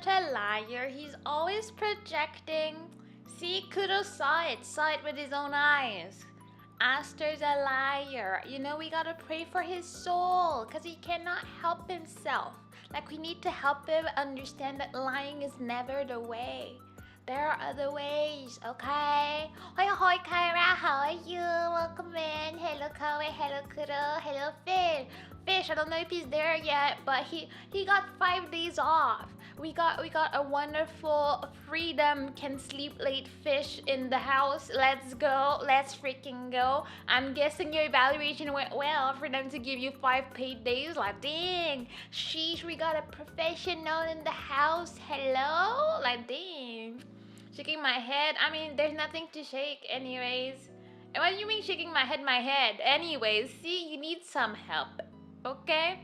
such a liar. He's always projecting. See, Kudo saw it with his own eyes. Aster's a liar. You know, we gotta pray for his soul because he cannot help himself. Like, we need to help him understand that lying is never the way. There are other ways, okay? Hi, Kyra, how are you? Welcome in. Hello, Koe. Hello, Kudo. Hello, Fish. Fish, I don't know if he's there yet, but he got 5 days off. We got a wonderful freedom, can sleep late fish in the house. Let's go. Let's freaking go. I'm guessing your evaluation went well for them to give you 5 paid days. Like, dang. Sheesh, we got a professional in the house. Hello? Like, dang. Shaking my head. I mean, there's nothing to shake anyways. And what do you mean shaking my head? Anyways, see, you need some help. Okay?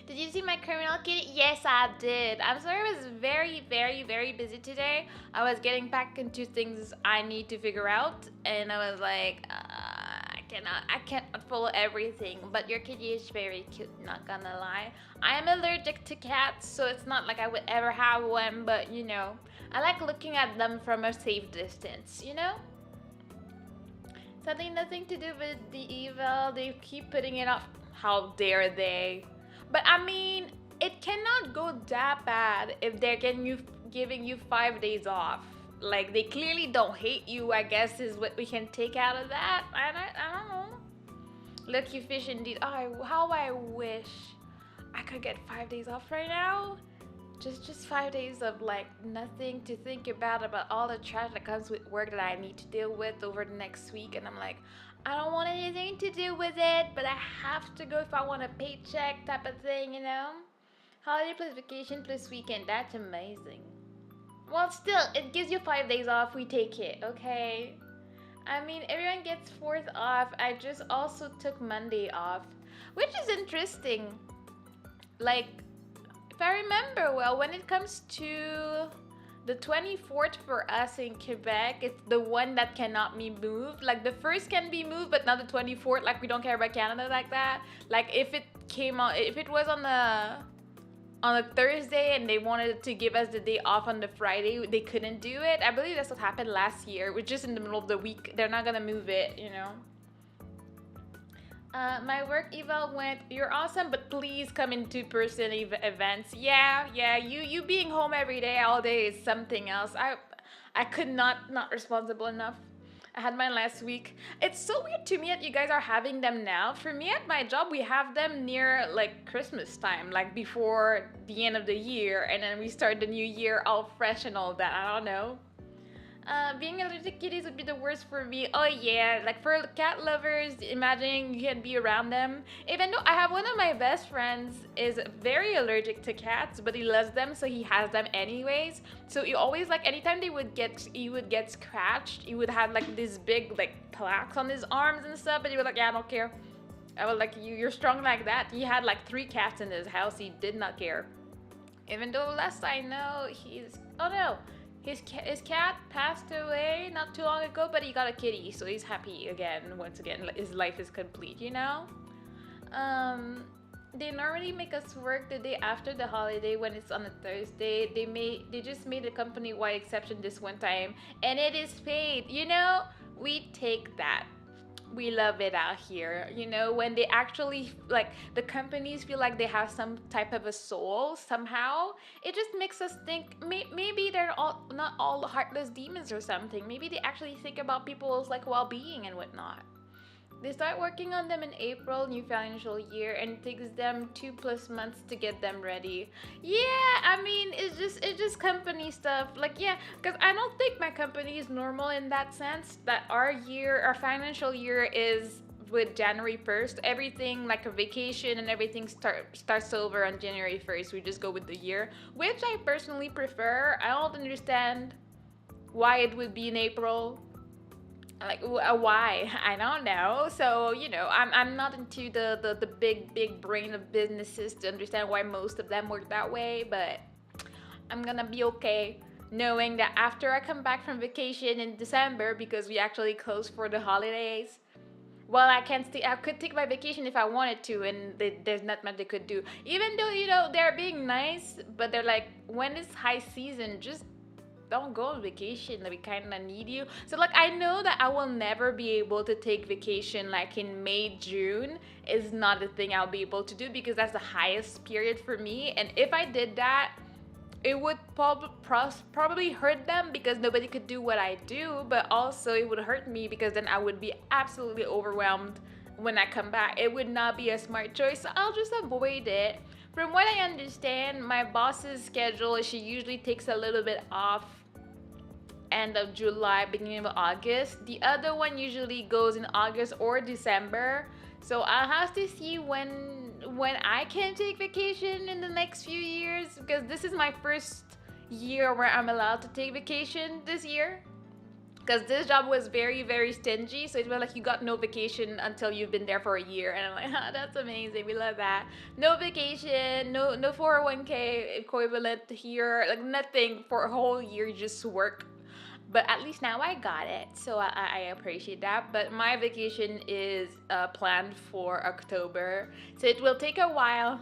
Did you see my criminal kitty? Yes, I did. I'm sorry I was very, very, very busy today. I was getting back into things I need to figure out. And I was like, I cannot follow everything. But your kitty is very cute, not gonna lie. I am allergic to cats, so it's not like I would ever have one. But, you know, I like looking at them from a safe distance, you know? Nothing to do with the evil. They keep putting it off. How dare they? But I mean, it cannot go that bad if they're giving you 5 days off. Like, they clearly don't hate you, I guess, is what we can take out of that. I don't know. Lucky fish indeed. Oh, how I wish I could get 5 days off right now. Just 5 days of like nothing to think about all the trash that comes with work that I need to deal with over the next week. And I'm like, I don't want anything to do with it, but I have to go if I want a paycheck type of thing, you know? Holiday plus vacation plus weekend, that's amazing. Well, still, it gives you 5 days off, we take it, okay? I mean, everyone gets 4th off. I just also took Monday off, which is interesting. Like, if I remember well, when it comes to the 24th for us in Quebec, it's the one that cannot be moved. Like, the 1st can be moved, but not the 24th. Like, we don't care about Canada like that. Like, if it was on a Thursday and they wanted to give us the day off on the Friday, they couldn't do it. I believe that's what happened last year. We're just in the middle of the week. They're not gonna move it, you know. My work eval went, you're awesome, but please come in 2-person events. Yeah, you being home every day, all day is something else. I could not responsible enough. I had mine last week. It's so weird to me that you guys are having them now. For me at my job, we have them near like Christmas time, like before the end of the year, and then we start the new year all fresh and all that. I don't know. Being allergic to kitties would be the worst for me. Oh yeah, like for cat lovers, imagining you can be around them. Even though I have one of my best friends is very allergic to cats, but he loves them, so he has them anyways. So he always, like, anytime he would get scratched, he would have like these big like plaques on his arms and stuff, but he was like, yeah, I don't care. I was like, you're strong like that. He had like 3 cats in his house. He did not care. Even though last I know his cat passed away not too long ago, but he got a kitty, so he's happy again. Once again, his life is complete, you know? They normally make us work the day after the holiday when it's on a Thursday. They just made a company-wide exception this one time, and it is paid. You know, we take that. We love it out here, you know, when they actually, like, the companies feel like they have some type of a soul somehow. It just makes us think maybe they're not all heartless demons or something. Maybe they actually think about people's like well-being and whatnot. They start working on them in April, new financial year, and it takes them 2+ months to get them ready. Yeah, I mean, it's just company stuff. Like, yeah, because I don't think my company is normal in that sense, that our financial year is with January 1st. Everything, like a vacation and everything starts over on January 1st. We just go with the year, which I personally prefer. I don't understand why it would be in April. Like, why? I don't know. So, you know, I'm not into the big brain of businesses to understand why most of them work that way, but I'm gonna be okay knowing that after I come back from vacation in December, because we actually close for the holidays, well, I can't stay. I could take my vacation if I wanted to, and there's not much they could do. Even though they're being nice, but they're like, when it's high season, just don't go on vacation. Like, we kind of need you. So like, I know that I will never be able to take vacation like in May, June is not a thing I'll be able to do because that's the highest period for me. And if I did that, it would probably hurt them because nobody could do what I do, but also it would hurt me because then I would be absolutely overwhelmed when I come back. It would not be a smart choice, so I'll just avoid it. From what I understand, my boss's schedule is she usually takes a little bit off end of July, beginning of August. The other one usually goes in August or December. So I'll have to see when I can take vacation in the next few years, because this is my first year where I'm allowed to take vacation this year. Because this job was very, very stingy. So it was like, you got no vacation until you've been there for a year. And I'm like, oh, that's amazing. We love that. No vacation, no 401k equivalent here. Like nothing for a whole year, you just work. But at least now I got it. So I appreciate that. But my vacation is planned for October. So it will take a while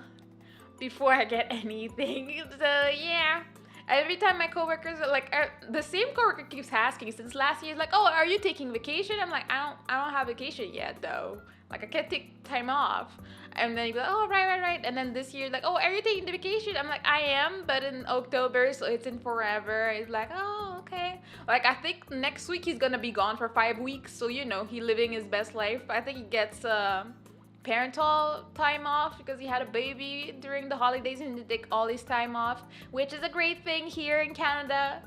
before I get anything. So yeah. Every time my coworkers are like, the same coworker keeps asking since last year, like, oh, are you taking vacation? I'm like, I don't have vacation yet though. Like I can't take time off. And then you go, oh, right. And then this year, like, oh, are you taking the vacation? I'm like, I am, but in October, so it's in forever. It's like, oh, okay. Like I think next week he's gonna be gone for 5 weeks. So he living his best life. I think he gets parental time off because he had a baby during the holidays and he take all his time off, which is a great thing here in Canada.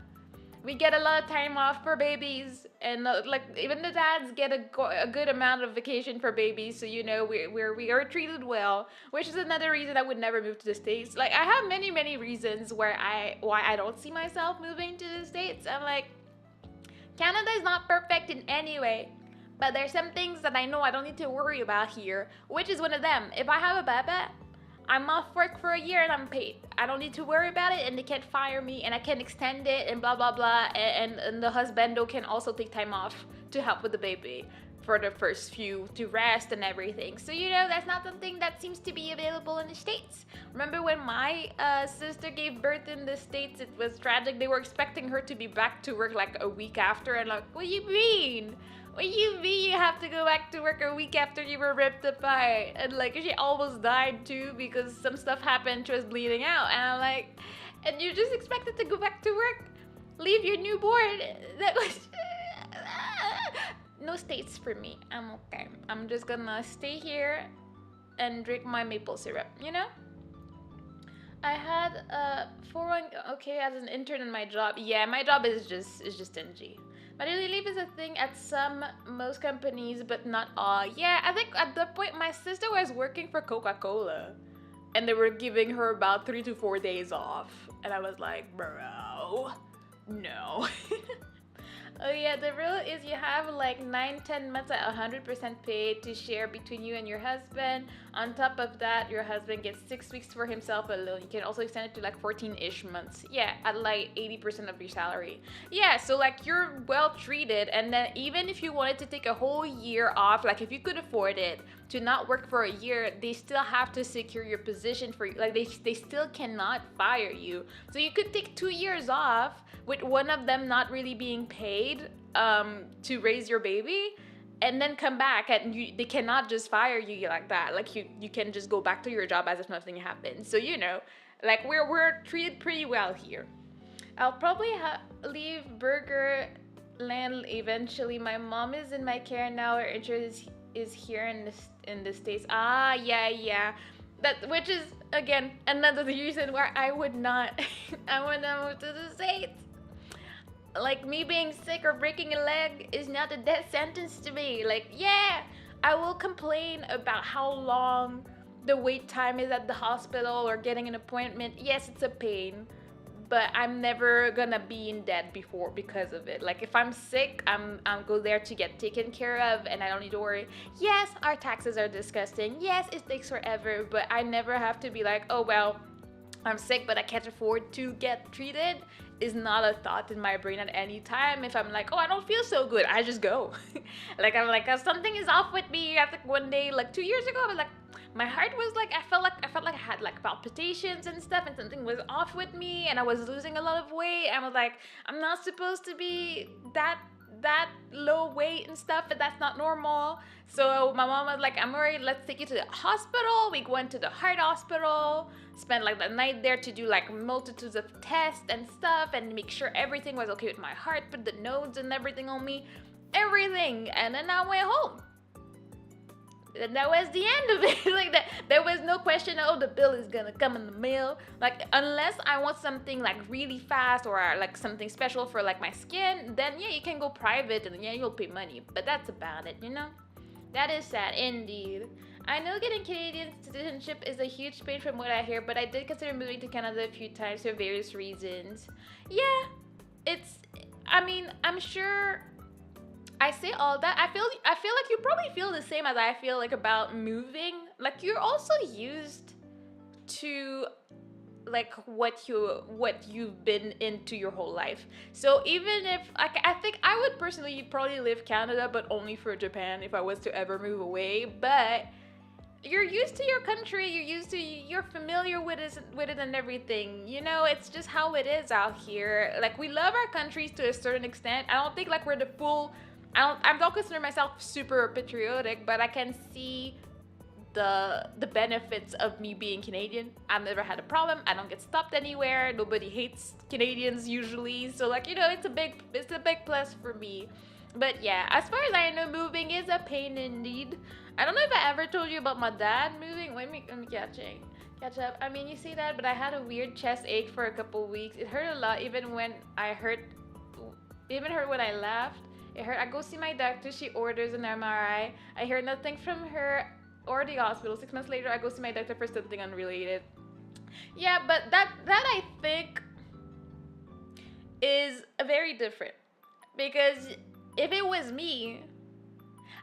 We get a lot of time off for babies, and like even the dads get a good amount of vacation for babies. So we are treated well, which is another reason I would never move to the States. Like I have many reasons why I don't see myself moving to the States. I'm like, Canada is not perfect in any way. But there's some things that I know I don't need to worry about here, which is one of them. If I have a baby, I'm off work for a year and I'm paid. I don't need to worry about it, and they can't fire me, and I can extend it and blah blah blah. And the husbando can also take time off to help with the baby for the first few to rest and everything. So that's not something that seems to be available in the States. Remember when my sister gave birth in the States? It was tragic. They were expecting her to be back to work like a week after, and like, what do you mean? What do you mean you have to go back to work a week after you were ripped apart? And like, she almost died too because some stuff happened. She was bleeding out, and I'm like, and you just expected to go back to work? Leave your newborn? That was no States for me. I'm okay. I'm just gonna stay here and drink my maple syrup. I had okay as an intern in my job. Yeah, my job is just stingy. Maternity leave is a thing at most companies, but not all. Yeah, I think at the point my sister was working for Coca-Cola, and they were giving her about 3 to 4 days off, and I was like, bro, no. Oh yeah, the rule is you have like 9-10 months at 100% paid to share between you and your husband. On top of that, your husband gets 6 weeks for himself alone. You can also extend it to like 14-ish months. Yeah, at like 80% of your salary. Yeah, so like you're well treated, and then even if you wanted to take a whole year off, like if you could afford it, to not work for a year, they still have to secure your position for you. Like they still cannot fire you. So you could take 2 years off with one of them not really being paid to raise your baby, and then come back, and they cannot just fire you like that. Like you can just go back to your job as if nothing happened. So like we're treated pretty well here. I'll probably leave Burger Land eventually. My mom is in my care now. Her insurance is here in the States. Yeah. Which is again another reason why I would not move to the States. Like, me being sick or breaking a leg is not a death sentence to me. Like, yeah, I will complain about how long the wait time is at the hospital or getting an appointment. Yes, it's a pain, but I'm never gonna be in debt because of it. Like, if I'm sick, I'm go there to get taken care of, and I don't need to worry. Yes, our taxes are disgusting. Yes, it takes forever, but I never have to be like, oh well, I'm sick, but I can't afford to get treated. is not a thought in my brain at any time. If I'm like, oh, I don't feel so good, I just go. Like I'm like, something is off with me. I think one day, like 2 years ago, I was like, my heart was like, I felt like I had like palpitations and stuff, and something was off with me, and I was losing a lot of weight. I was like, I'm not supposed to be that low weight and stuff, but that's not normal. So my mom was like, I'm worried, let's take you to the hospital. We went to the heart hospital, spent like the night there to do like multitudes of tests and stuff and make sure everything was okay with my heart, put the nodes and everything on me, everything. And then I went home. And that was the end of it. Like that, there was no question, oh, the bill is gonna come in the mail. Like unless I want something like really fast or like something special for like my skin, then yeah, you can go private and yeah, you'll pay money. But that's about it, you know? That is sad indeed. I know getting Canadian citizenship is a huge pain from what I hear, but I did consider moving to Canada a few times for various reasons. Yeah, I mean, I'm sure I say all that. I feel like you probably feel the same as I feel like about moving. Like you're also used to like what you've been into your whole life. So even if I think I would personally probably live Canada, but only for Japan if I was to ever move away. But you're used to your country, you're familiar with it and everything. You know, it's just how it is out here. Like we love our countries to a certain extent. I don't think like we're the full I don't consider myself super patriotic, but I can see the benefits of me being Canadian. I've never had a problem. I don't get stopped anywhere. Nobody hates Canadians usually. So like, you know, it's a big plus for me. But yeah, as far as I know, moving is a pain indeed. I don't know if I ever told you about my dad moving. Let me catch up. I mean, you see that, but I had a weird chest ache for a couple weeks. It hurt a lot, even when hurt when I laughed. It hurt. I go see my doctor. She orders an MRI. I hear nothing from her or the hospital. 6 months later, I go see my doctor for something unrelated. Yeah, but that I think is very different, because if it was me,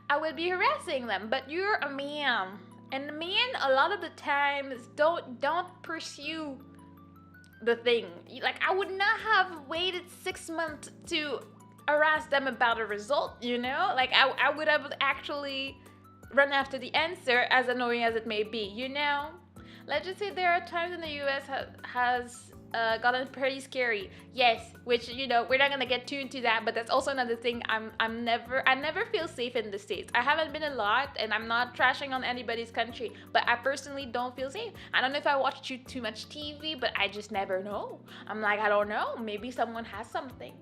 I would be harassing them. But you're a man, and men a lot of the times don't pursue the thing. Like I would not have waited 6 months to harass them about a result, you know? Like I would have actually run after the answer, as annoying as it may be, you know? Let's just say there are times in the US has gotten pretty scary. Yes, which, you know, we're not gonna get too into that, but that's also another thing. I never feel safe in the States. I haven't been a lot, and I'm not trashing on anybody's country, but I personally don't feel safe. I don't know if I watch too much TV, but I just never know. I'm like, I don't know, maybe someone has something.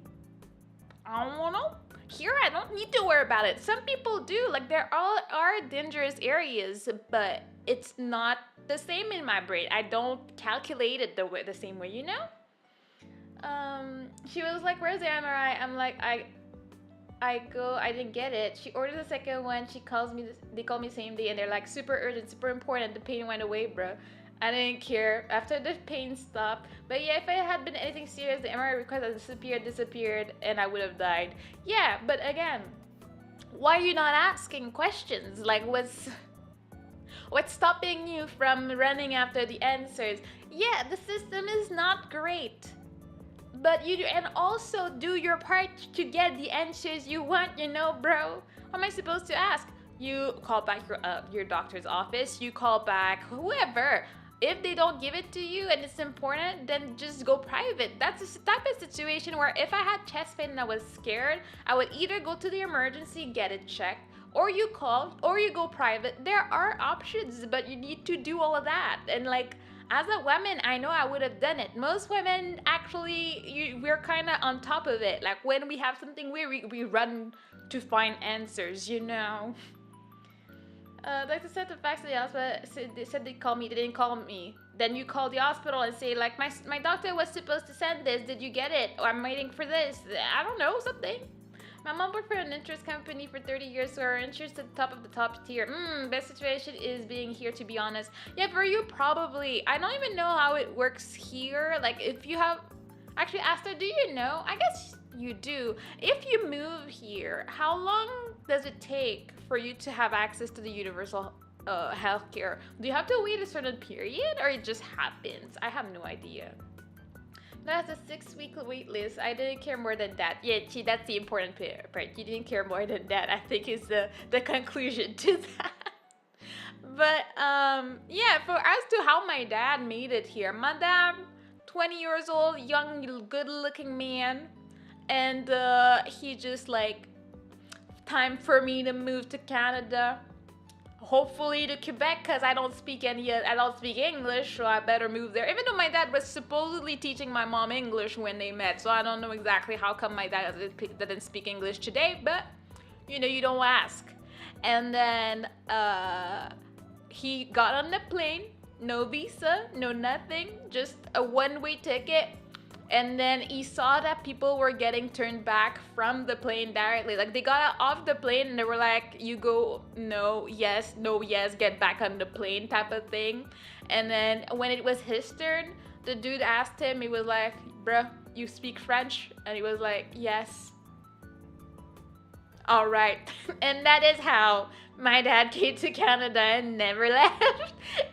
I don't know. Here, I don't need to worry about it. Some people do. Like, there are dangerous areas, but it's not the same in my brain. I don't calculate it the same way, you know? She was like, where's the MRI? I'm like, I didn't get it. She ordered the second one. She calls me, they call me same day, and they're like, super urgent, super important. The pain went away, bro. I didn't care after the pain stopped. But yeah, if it had been anything serious, the MRI request had disappeared, and I would have died. Yeah, but again, why are you not asking questions? Like, what's stopping you from running after the answers? Yeah, the system is not great, but you and also do your part to get the answers you want, you know, bro. What am I supposed to ask? You call back your doctor's office, you call back whoever. If they don't give it to you and it's important, then just go private. That's the type of situation where if I had chest pain and I was scared, I would either go to the emergency, get it checked, or you call, or you go private. There are options, but you need to do all of that. And like, as a woman, I know I would have done it. Most women, actually, we're kind of on top of it. Like, when we have something weird, we run to find answers, you know? Doctor said the fax to the hospital, they said they'd call me, they didn't call me. Then you call the hospital and say, like, my doctor was supposed to send this, did you get it? Or I'm waiting for this. I don't know, something. My mom worked for an insurance company for 30 years, so our insurance at the top of the top tier. Best situation is being here, to be honest. Yeah, for you, probably. I don't even know how it works here. Like, if you have... Actually, Asta, do you know? I guess you do. If you move here, how long does it take for you to have access to the universal healthcare? Do you have to wait a certain period, or it just happens? I have no idea. That's a 6 week wait list. I didn't care more than that. Yeah, see, that's the important part. You didn't care more than that. I think is the conclusion to that. But yeah, for as to how my dad made it here, my dad, 20 years old, young, good-looking man, and he just like time for me to move to Canada. Hopefully to Quebec, because I don't speak English, so I better move there. Even though my dad was supposedly teaching my mom English when they met, so I don't know exactly how come my dad didn't speak English today, but you know, you don't ask. And then he got on the plane, no visa, no nothing, just a one-way ticket. And then he saw that people were getting turned back from the plane directly. Like they got off the plane and they were like, you go, no, yes, no, yes, get back on the plane type of thing. And then when it was his turn, the dude asked him, he was like, bruh, you speak French? And he was like, yes. All right. And that is how my dad came to Canada and never left.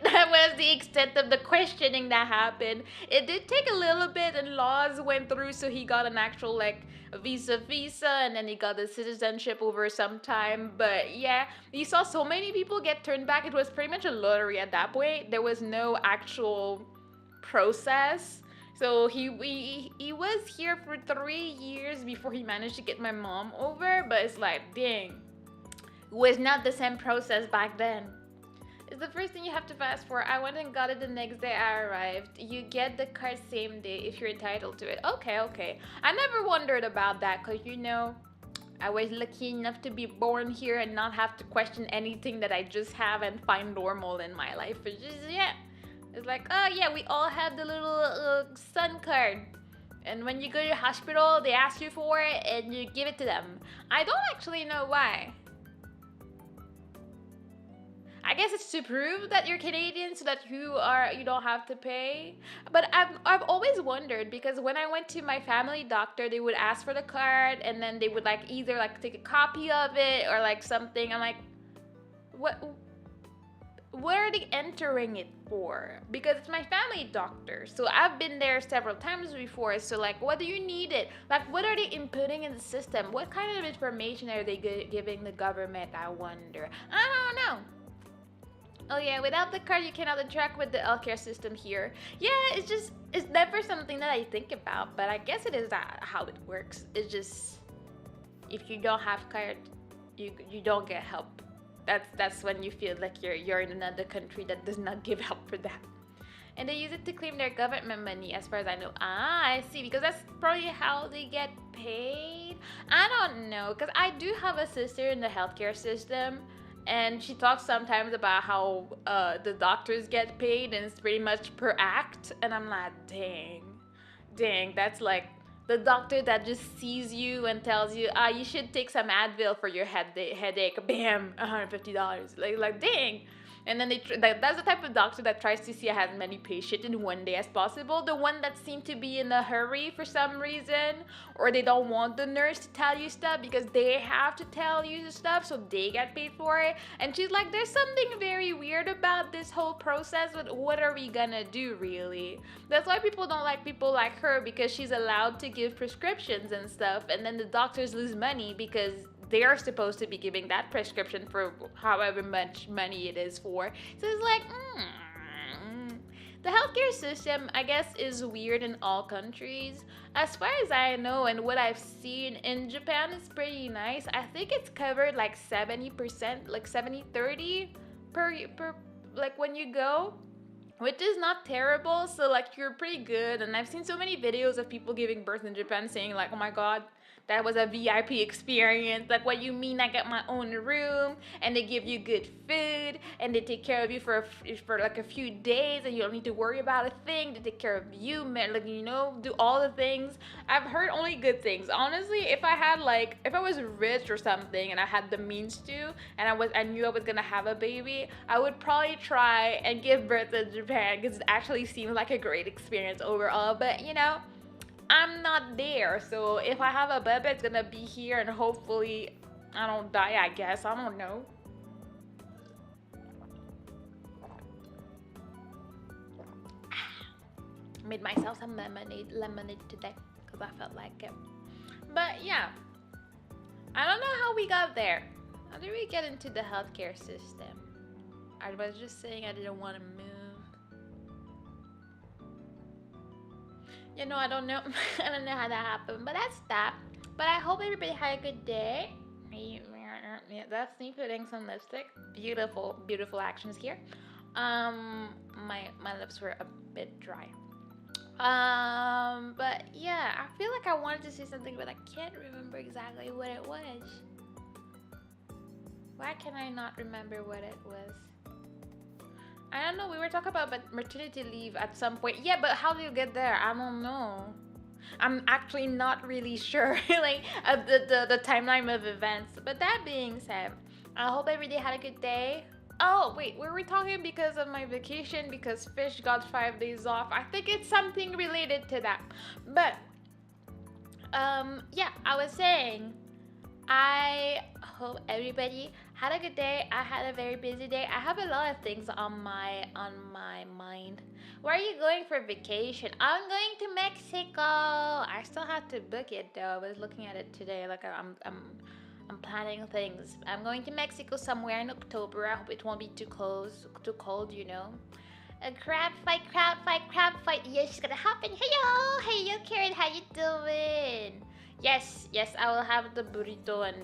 That was the extent of the questioning that happened. It did take a little bit and laws went through, so he got an actual like visa and then he got the citizenship over some time. But yeah, he saw so many people get turned back. It was pretty much a lottery at that point. There was no actual process. So he was here for 3 years before he managed to get my mom over, but it's like, dang, it was not the same process back then. It's the first thing you have to fast for. I went and got it the next day I arrived. You get the card same day if you're entitled to it. Okay. I never wondered about that because, you know, I was lucky enough to be born here and not have to question anything that I just have and find normal in my life. It's just, yeah. It's like, oh yeah, we all have the little sun card. And when you go to the hospital, they ask you for it and you give it to them. I don't actually know why. I guess it's to prove that you're Canadian so that you don't have to pay. But I've always wondered because when I went to my family doctor, they would ask for the card and then they would like either like take a copy of it or like something. I'm like, what are they entering it for? Because it's my family doctor, so I've been there several times before. So like, what do you need it? Like, what are they inputting in the system? What kind of information are they giving the government? I wonder. I don't know. Oh yeah, without the card you cannot interact with the healthcare system here. Yeah, it's never something that I think about, but I guess it is how it works. It's just, if you don't have card, you don't get help. That's when you feel like you're in another country that does not give help for that. And they use it to claim their government money, as far as I know. Ah, I see, because that's probably how they get paid. I don't know, because I do have a sister in the healthcare system, and she talks sometimes about how the doctors get paid, and it's pretty much per act. And I'm like, dang, that's like the doctor that just sees you and tells you, you should take some Advil for your headache. Bam, $150. Like, dang. And then that's the type of doctor that tries to see as many patients in one day as possible. The one that seemed to be in a hurry for some reason, or they don't want the nurse to tell you stuff because they have to tell you the stuff, so they get paid for it. And she's like, there's something very weird about this whole process, but what are we gonna do, really? That's why people don't like people like her, because she's allowed to give prescriptions and stuff, and then the doctors lose money because they are supposed to be giving that prescription for however much money it is for. So it's like, the healthcare system, I guess, is weird in all countries. As far as I know and what I've seen in Japan, is pretty nice. I think it's covered like 70%, like 70-30 per like when you go, which is not terrible. So like, you're pretty good. And I've seen so many videos of people giving birth in Japan saying like, oh my god, that was a VIP experience. Like, what you mean? I got my own room, and they give you good food, and they take care of you for like a few days, and you don't need to worry about a thing. They take care of you, man. Like, you know, do all the things. I've heard only good things. Honestly, if I was rich or something, and I had the means to, and I knew I was gonna have a baby, I would probably try and give birth in Japan because it actually seems like a great experience overall. But you know, I'm not there, so if I have a baby, it's gonna be here, and hopefully I don't die, I guess. I don't know. Made myself some lemonade today because I felt like it. But yeah, I don't know how we got there. How did we get into the healthcare system? I was just saying I didn't want to move. You know, I don't know. I don't know how that happened, but that's that. But I hope everybody had a good day. Yeah, that's me putting some lipstick. Beautiful, beautiful actions here. My lips were a bit dry. But yeah, I feel like I wanted to say something, but I can't remember exactly what it was. Why can I not remember what it was? I don't know. We were talking about maternity leave at some point. Yeah, but how do you get there? I don't know. I'm actually not really sure, like the timeline of events. But that being said, I hope everybody had a good day. Oh wait, were we talking because of my vacation? Because Fish got 5 days off. I think it's something related to that. But yeah, I was saying, I hope everybody had a good day. I had a very busy day. I have a lot of things on my mind. Where are you going for vacation? I'm going to Mexico. I still have to book it though. I was looking at it today. Like I'm planning things. I'm going to Mexico somewhere in October. I hope it won't be too cold, you know. A crab fight. Yes, it's gonna happen. Hey yo, Karen, how you doing? Yes, I will have the burrito and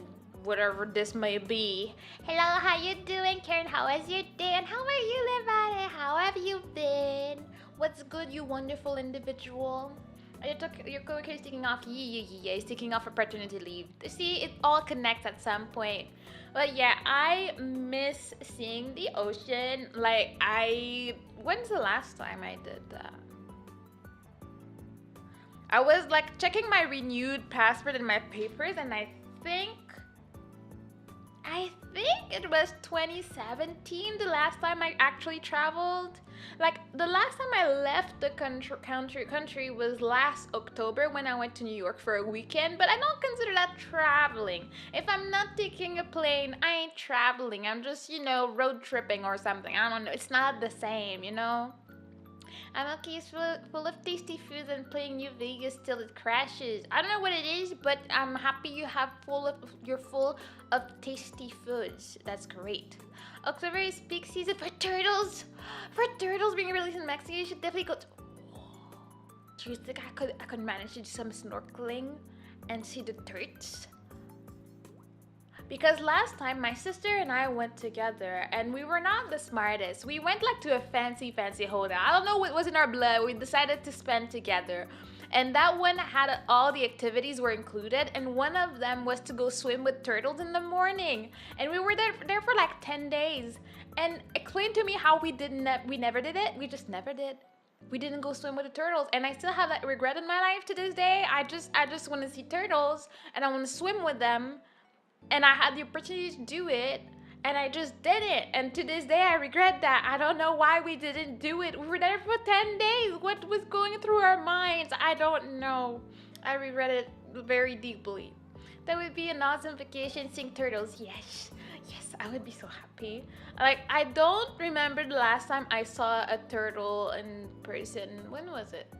whatever this may be. Hello, how you doing, Karen? How was your day? And how are you, Levante? How have you been? What's good, you wonderful individual? Your coworker is taking off. Yeah, he's taking off for paternity leave. See, it all connects at some point. But yeah, I miss seeing the ocean. Like, when's the last time I did that? I was like checking my renewed passport and my papers, and I think it was 2017 the last time I actually traveled. Like, the last time I left the country was last October when I went to New York for a weekend, but I don't consider that traveling. If I'm not taking a plane, I ain't traveling. I'm just, you know, road tripping or something. I don't know. It's not the same, you know? I'm okay, full of tasty foods and playing New Vegas till it crashes. I don't know what it is, but I'm happy you're full of tasty foods. That's great. October is peak season for turtles. For turtles being released in Mexico, you should definitely go to... Do you think I could manage to do some snorkeling and see the turtles? Because last time my sister and I went together and we were not the smartest. We went like to a fancy hotel. I don't know what was in our blood. We decided to spend together. And that one had all the activities were included, and one of them was to go swim with turtles in the morning. And we were there for like 10 days. And explain to me how we never did it. We just never did. We didn't go swim with the turtles, and I still have that regret in my life to this day. I just want to see turtles and I want to swim with them. And I had the opportunity to do it, and I just didn't. And to this day, I regret that. I don't know why we didn't do it. We were there for 10 days. What was going through our minds? I don't know. I regret it very deeply. That would be an awesome vacation, seeing turtles. Yes, I would be so happy. Like, I don't remember the last time I saw a turtle in person. When was it?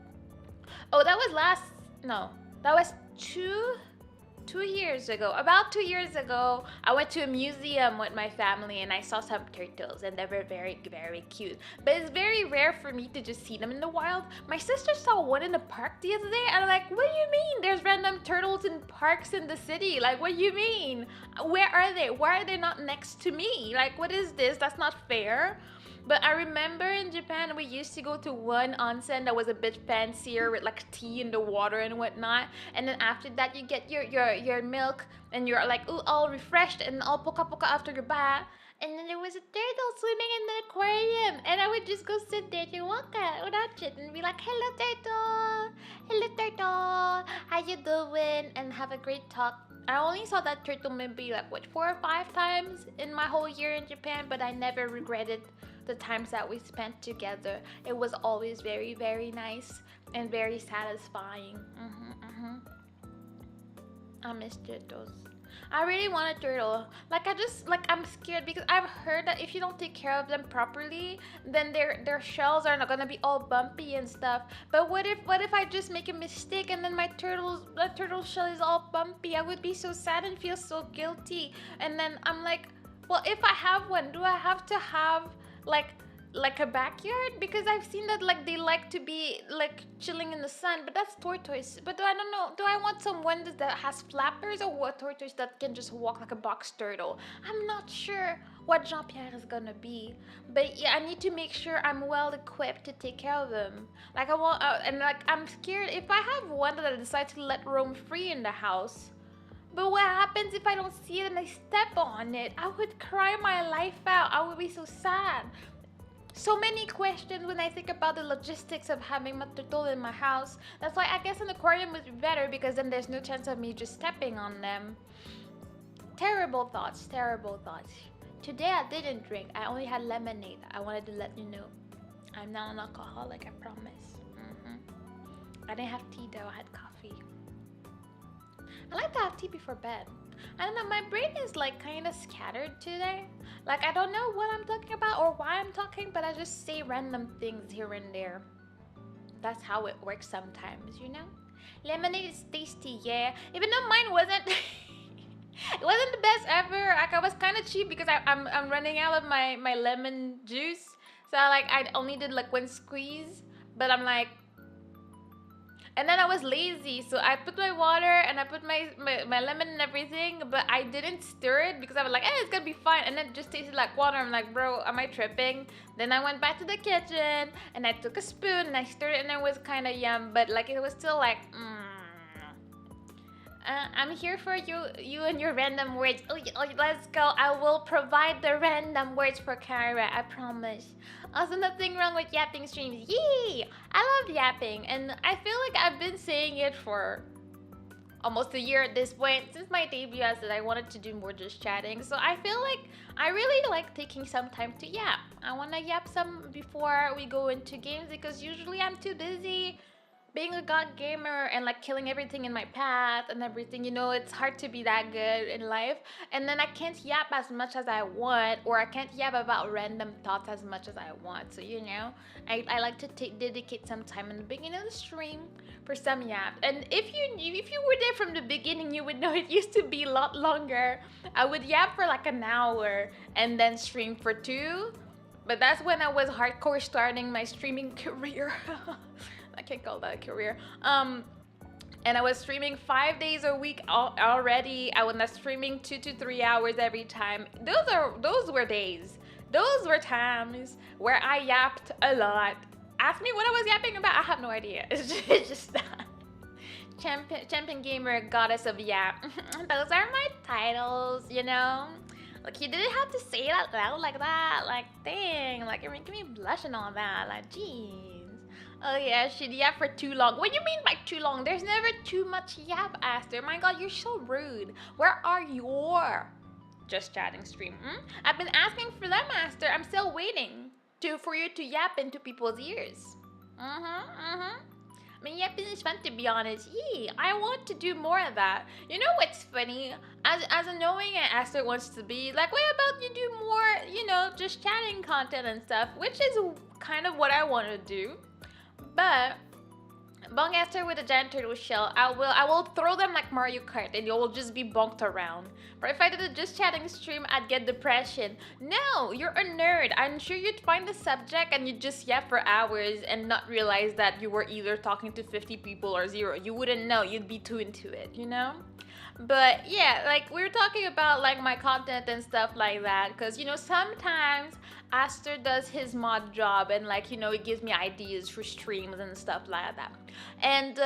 Oh, that was 2 years ago. About 2 years ago, I went to a museum with my family and I saw some turtles, and they were very, very cute. But it's very rare for me to just see them in the wild. My sister saw one in the park the other day, and I'm like, what do you mean there's random turtles in parks in the city? Like, what do you mean? Where are they? Why are they not next to me? Like, what is this? That's not fair. But I remember in Japan, we used to go to one onsen that was a bit fancier with like tea in the water and whatnot. And then after that, you get your milk and you're like, ooh, all refreshed and all poka poka after your bath. And then there was a turtle swimming in the aquarium. And I would just go sit there to watch it and be like, hello turtle, how you doing? And have a great talk. I only saw that turtle maybe like, 4 or 5 times in my whole year in Japan, but I never regretted the times that we spent together. It was always very, very nice and very satisfying. I miss turtles. I really want a turtle. Like I just like I'm scared because I've heard that if you don't take care of them properly, then their shells are not gonna be all bumpy and stuff. But what if I just make a mistake and then my turtle shell is all bumpy? I would be so sad and feel so guilty. And then I'm like, well, if I have one, do I have to have like like a backyard? Because I've seen that like they like to be like chilling in the sun, but that's tortoise. But I don't know, do I want someone that has flappers or what tortoise that can just walk like a box turtle? I'm not sure what Jean-Pierre is gonna be, but yeah, I need to make sure I'm well equipped to take care of them. Like I want, and like I'm scared if I have one that I decide to let roam free in the house. But what happens if I don't see it and I step on it? I would cry my life out. I would be so sad. So many questions when I think about the logistics of having my turtle in my house. That's why I guess an aquarium would be better because then there's no chance of me just stepping on them. Terrible thoughts, terrible thoughts. Today I didn't drink. I only had lemonade. I wanted to let you know. I'm not an alcoholic, I promise. I didn't have tea though, I had coffee. I like to have tea before bed. I don't know, my brain is like kind of scattered today. Like I don't know what I'm talking about or why I'm talking, but I just say random things here and there. That's how it works sometimes, you know? Lemonade is tasty, yeah. Even though mine wasn't it wasn't the best ever. Like I was kind of cheap because I'm running out of my lemon juice. So I only did like one squeeze, but I'm like, and then I was lazy, so I put my water and I put my lemon and everything, but I didn't stir it because I was like, it's gonna be fine. And then it just tasted like water. I'm like, bro, am I tripping? Then I went back to the kitchen and I took a spoon and I stirred it and it was kind of yum, but like it was still like, I'm here for you and your random words. Oh, let's go. I will provide the random words for Kyra, I promise. Also, nothing wrong with yapping streams. Yee! I love yapping, and I feel like I've been saying it for almost a year at this point. Since my debut, I said I wanted to do more just chatting. So I feel like I really like taking some time to yap. I want to yap some before we go into games because usually I'm too busy being a god gamer and like killing everything in my path and everything, you know, it's hard to be that good in life. And then I can't yap as much as I want, or I can't yap about random thoughts as much as I want. So, you know, I like to dedicate some time in the beginning of the stream for some yap. And if you were there from the beginning, you would know it used to be a lot longer. I would yap for like an hour and then stream for 2. But that's when I was hardcore starting my streaming career. I can't call that a career. And I was streaming 5 days a week already. I was not streaming 2 to 3 hours every time. Those were days. Those were times where I yapped a lot. Ask me what I was yapping about. I have no idea. It's just that. Champion gamer, goddess of yap. Those are my titles, you know. Like you didn't have to say it out loud like that. Like dang, like you're making me blush and all that. Like jeez. Oh yeah, she'd yap for too long. What do you mean by too long? There's never too much yap, Aster. My god, you're so rude. Where are your just chatting stream? I've been asking for them, Aster. I'm still waiting for you to yap into people's ears. I mean, yapping is fun, to be honest. Yeah, I want to do more of that. You know what's funny? As annoying as Aster wants to be, like, what about you do more, you know, just chatting content and stuff, which is kind of what I want to do. But bonk Aster with a giant turtle shell, I will throw them like Mario Kart and you will just be bonked around. But if I did a just chatting stream, I'd get depression. No, you're a nerd. I'm sure you'd find the subject and you'd just yap for hours and not realize that you were either talking to 50 people or 0. You wouldn't know. You'd be too into it, you know? But yeah, like we were talking about like my content and stuff like that, because you know sometimes Aster does his mod job and like, you know, it gives me ideas for streams and stuff like that. And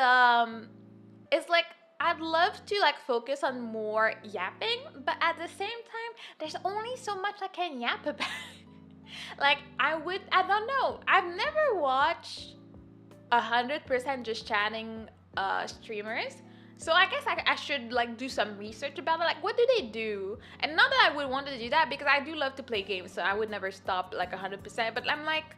it's like I'd love to like focus on more yapping, but at the same time there's only so much I can yap about. Like I don't know, I've never watched 100% just chatting streamers. So I guess I should like do some research about it. Like what do they do? And not that I would want to do that because I do love to play games, so I would never stop like 100%. But I'm like,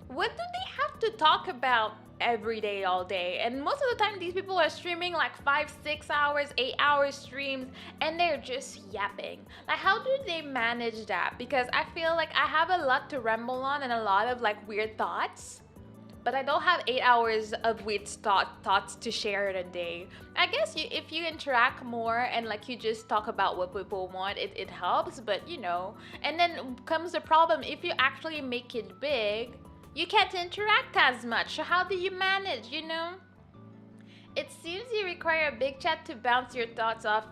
what do they have to talk about every day, all day. And most of the time, these people are streaming like 5, 6 hours, 8 hours streams, and they're just yapping. Like, how do they manage that? Because I feel like I have a lot to ramble on and a lot of like weird thoughts, but I don't have 8 hours of weird thoughts to share in a day. I guess if you interact more and like you just talk about what people want, it helps, but you know. And then comes the problem, if you actually make it big, you can't interact as much. So how do you manage, you know? It seems you require a big chat to bounce your thoughts off.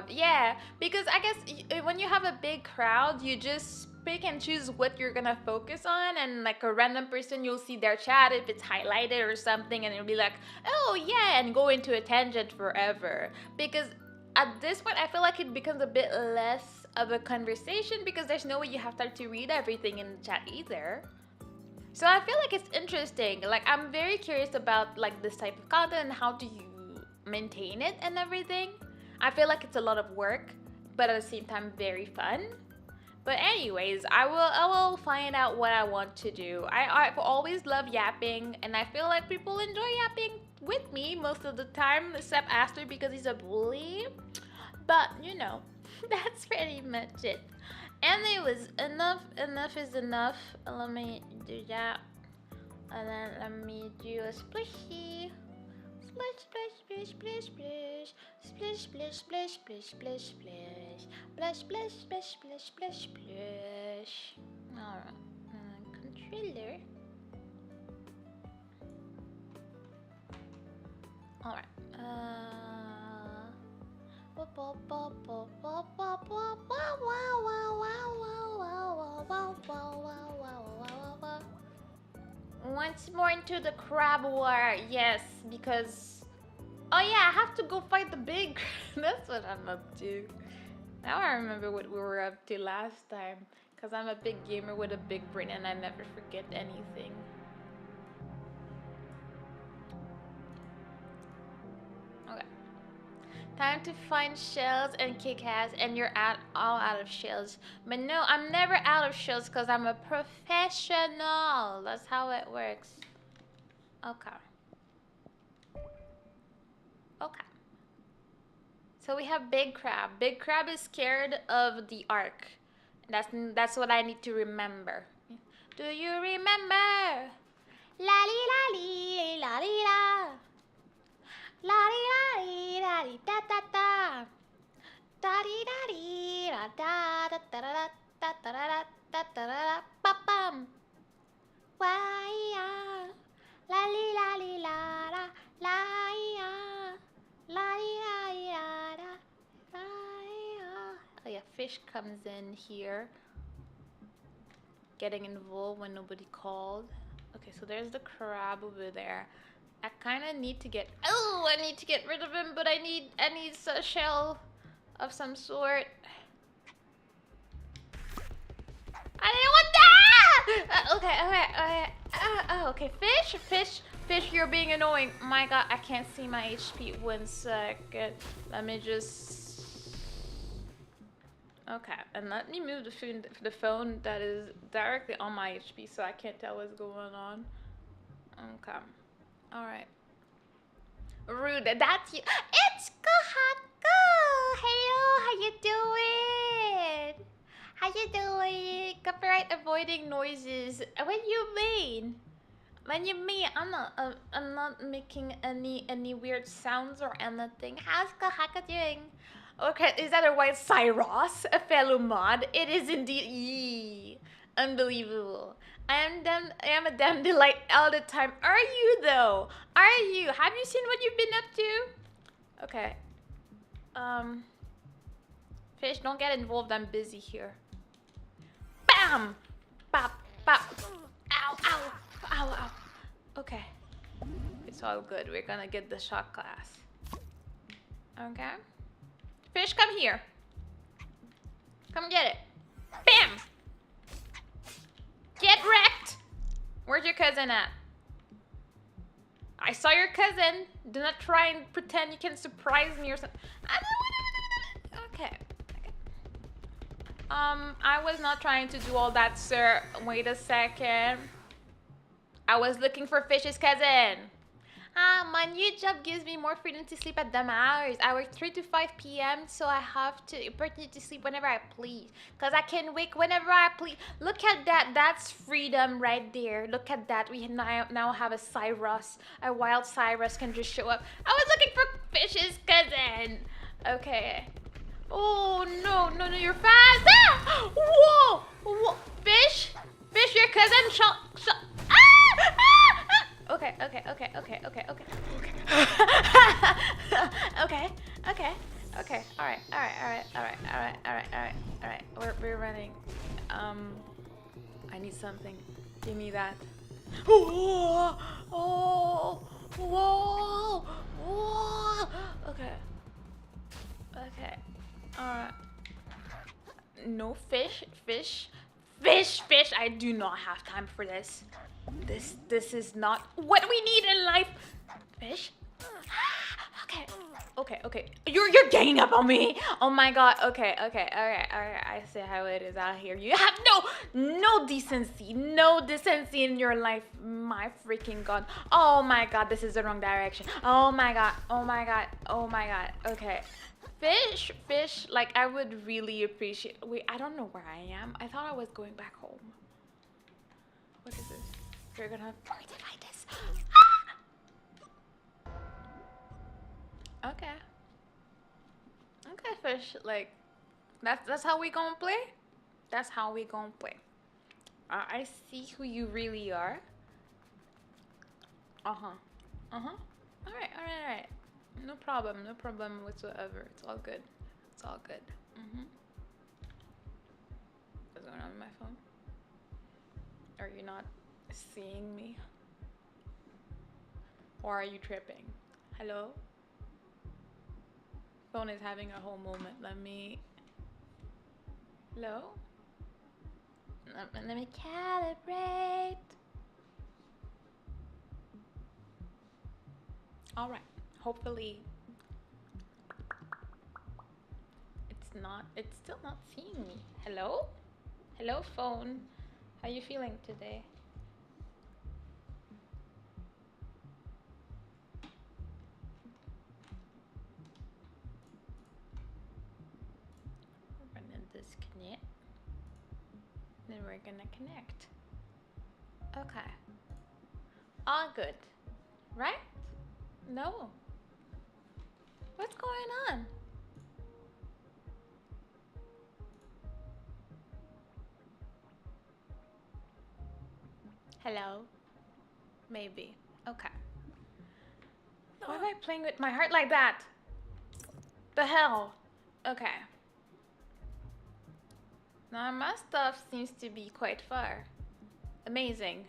Yeah, because I guess when you have a big crowd, you just pick and choose what you're gonna focus on, and like a random person, you'll see their chat if it's highlighted or something, and it'll be like, oh yeah, and go into a tangent forever. Because at this point, I feel like it becomes a bit less of a conversation because there's no way you have time to read everything in the chat either. So I feel like it's interesting. Like, I'm very curious about like this type of content and how do you maintain it and everything. I feel like it's a lot of work, but at the same time very fun. But anyways, I will find out what I want to do. I've always loved yapping, and I feel like people enjoy yapping with me most of the time, except Aster because he's a bully. But you know, that's pretty much it. And it was enough is enough. Let me do that. And then let me do a splishy. Splish, splish, splish, splish, splish, splish, splish, splish, splish, splish, splish, splish, splish, splish, splish, splish. Alright, controller. Alright, once more into the crab war, yes, because oh yeah, I have to go fight the big. That's what I'm up to. Now I remember what we were up to last time, because I'm a big gamer with a big brain and I never forget anything. Okay. Time to find shells and kick ass, and you're all out of shells. But no, I'm never out of shells because I'm a professional. That's how it works. Okay. Okay. So we have Big Crab. Big Crab is scared of the ark. That's what I need to remember. Do you remember? La li la li la li la. La di da di da di da da da. Da di da di da da da da da da da da da da da ba bum. Why ya? La li la li la la la ya. La di da di da da la ya. Oh yeah, fish comes in here. Getting involved when nobody called. Okay, so there's the crab over there. I kind of need to get. Oh, I need to get rid of him, but I need a shell of some sort. I didn't want that. Okay. Fish, you're being annoying. My God, I can't see my HP. 1 second. Let me just. Okay, and let me move the phone that is directly on my HP, so I can't tell what's going on. Okay. Alright. Rude, that's you. It's Kahako! Hello, how you doing? How you doing? Copyright avoiding noises. What do you mean? What do you mean? I'm not making any weird sounds or anything. How's Kahako doing? Okay, is that a white Cyros? A fellow mod? It is indeed. Yee. Unbelievable. I am a damn delight all the time. Are you though? Are you? Have you seen what you've been up to? Okay. Fish, don't get involved. I'm busy here. Bam! Bop, bop. Ow, ow, ow, ow. Okay. It's all good. We're gonna get the shot class. Okay. Fish, come here. Come get it. Bam! Get wrecked! Where's your cousin at? I saw your cousin. Do not try and pretend you can surprise me or something. Okay. I was not trying to do all that, sir. Wait a second. I was looking for Fish's cousin. My new job gives me more freedom to sleep at dumb hours. I work 3 to 5 p.m. so I have to opportunity to sleep whenever I please. Cause I can wake whenever I please. Look at that. That's freedom right there. Look at that. We now have a Cyrus. A wild Cyrus can just show up. I was looking for Fish's cousin. Okay. Oh no, you're fast. Ah! Whoa! Whoa! Fish, your cousin shall. Okay. Okay. All right. We're running. I need something. Give me that. Whoa! Okay. All right. No fish. I do not have time for this. This is not what we need in life. Fish. Okay. You're ganging up on me. Oh my god. Okay. All right. I see how it is out here. You have no decency. No decency in your life. My freaking god. Oh my god. This is the wrong direction. Oh my god. Okay. Fish. Like I would really appreciate. Wait, I don't know where I am. I thought I was going back home. What is this? You're gonna find this. Okay, Fish. Like, that's how we gonna play. That's how we gonna play. I see who you really are. All right. No problem whatsoever. It's all good. What's going on with my phone? Are you not seeing me? Or are you tripping? Hello? Phone is having a whole moment. Hello? Let me calibrate. All right. Hopefully it's still not seeing me. Hello phone, how you feeling today? We're gonna disconnect, then we're gonna connect. Okay, all good, right? No. What's going on? Hello? Maybe. Okay. Why am I playing with my heart like that? The hell? Okay. Now my stuff seems to be quite far. Amazing.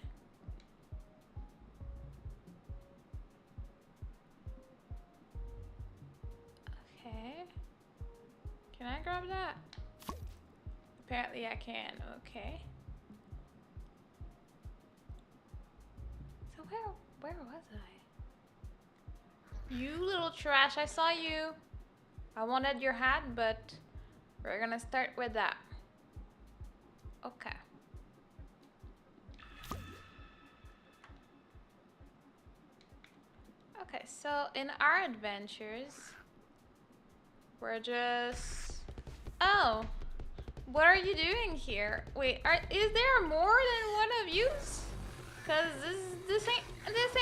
Can I grab that? Apparently I can. Okay. So where was I? You little trash, I saw you. I wanted your hat, but we're gonna start with that. Okay. Okay, so in our adventures, we're just... Oh, what are you doing here? Wait, is there more than one of yous? Cause this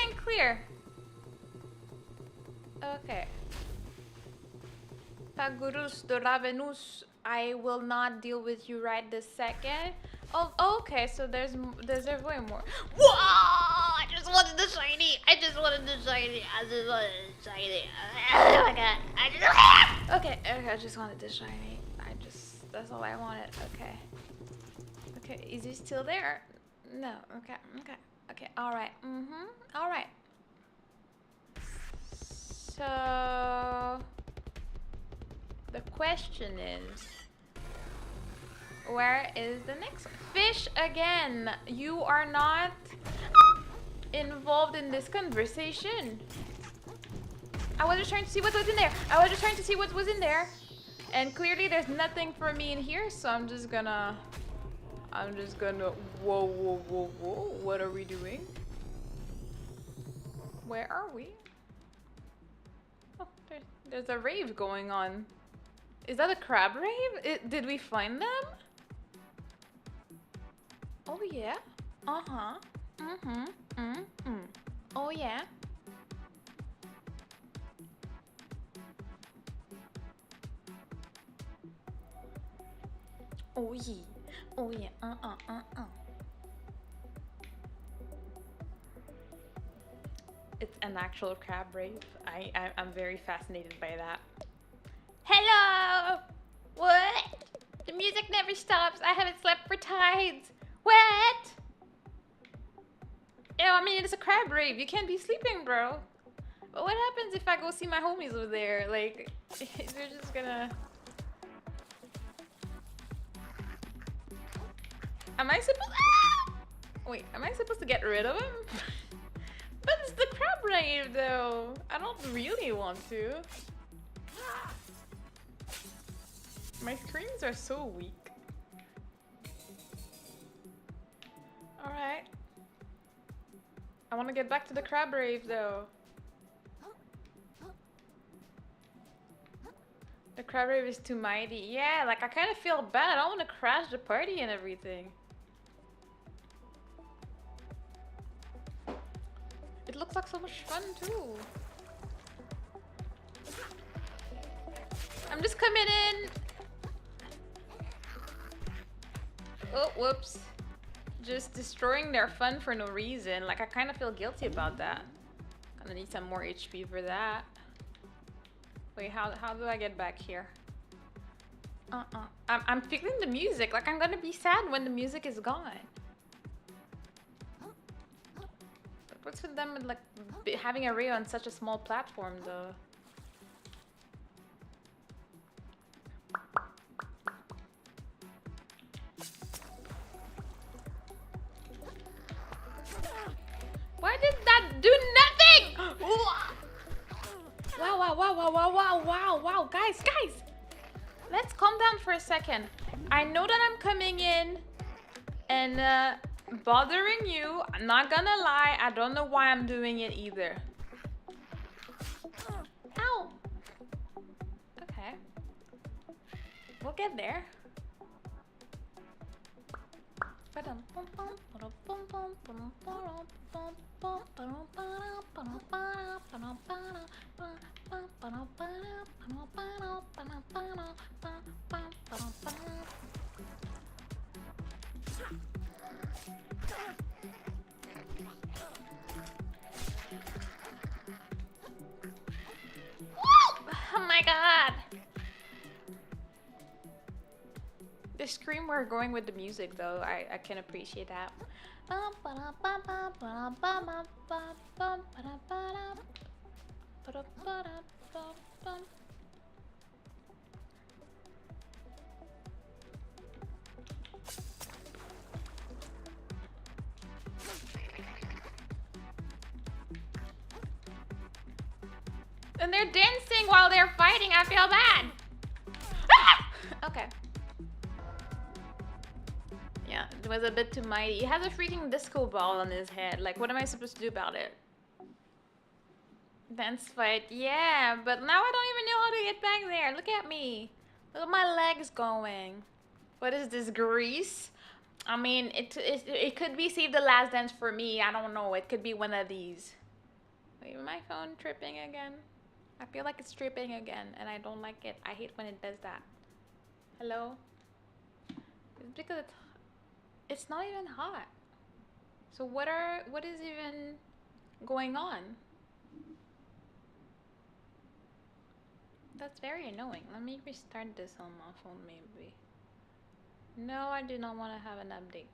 ain't clear. Okay. Pagurus Doravenus, I will not deal with you right this second. Oh, okay, so there's way more. Whoa! I just wanted the shiny. Oh my god! Okay, I just wanted the shiny. That's all I wanted. Okay, is he still there? No. Okay. All right. All right. So the question is, where is the next fish again? You are not involved in this conversation. I was just trying to see what was in there. And clearly there's nothing for me in here, so I'm just gonna whoa, what are we doing? Where are we? Oh, there's a rave going on. Is that a crab rave? Did we find them? Oh yeah. Uh-huh. Mm-hmm. Mm-hmm. Oh yeah. Oh yeah. Oh yeah. It's an actual crab rave. I'm very fascinated by that. Hello! What? The music never stops. I haven't slept for tides. What? Yeah, I mean, it's a crab rave. You can't be sleeping, bro. But what happens if I go see my homies over there? Like, they're just gonna... Am I supposed... Ah! Wait, am I supposed to get rid of him? But it's the crab rave, though. I don't really want to. My screams are so weak. Alright. I want to get back to the crab rave, though. The crab rave is too mighty. Yeah, like I kind of feel bad. I don't want to crash the party and everything. It looks like so much fun, too. I'm just coming in. Oh, whoops. Just destroying their fun for no reason. Like, I kind of feel guilty about that. Gonna need some more HP for that. Wait, how do I get back here? I'm feeling the music. Like, I'm gonna be sad when the music is gone. But what's with them with, like, having a rave on such a small platform, though? Why did that do nothing? Wow, guys. Let's calm down for a second. I know that I'm coming in and bothering you. I'm not gonna lie, I don't know why I'm doing it either. Ow. Okay. We'll get there. Oh my god! The scream we're going with the music though, I can appreciate that. And they're dancing while they're fighting, I feel bad. Ah! Okay. Yeah, it was a bit too mighty. He has a freaking disco ball on his head. Like, what am I supposed to do about it? Dance fight, yeah, but now I don't even know how to get back there. Look at me. Look at my legs going. What is this, grease? I mean, it could be Save the Last Dance for me. I don't know. It could be one of these. Wait, my phone tripping again? I feel like it's tripping again, and I don't like it. I hate when it does that. Hello? It's because it's not even hot. So what is even going on? That's very annoying. Let me restart this on my phone maybe. No, I do not want to have an update.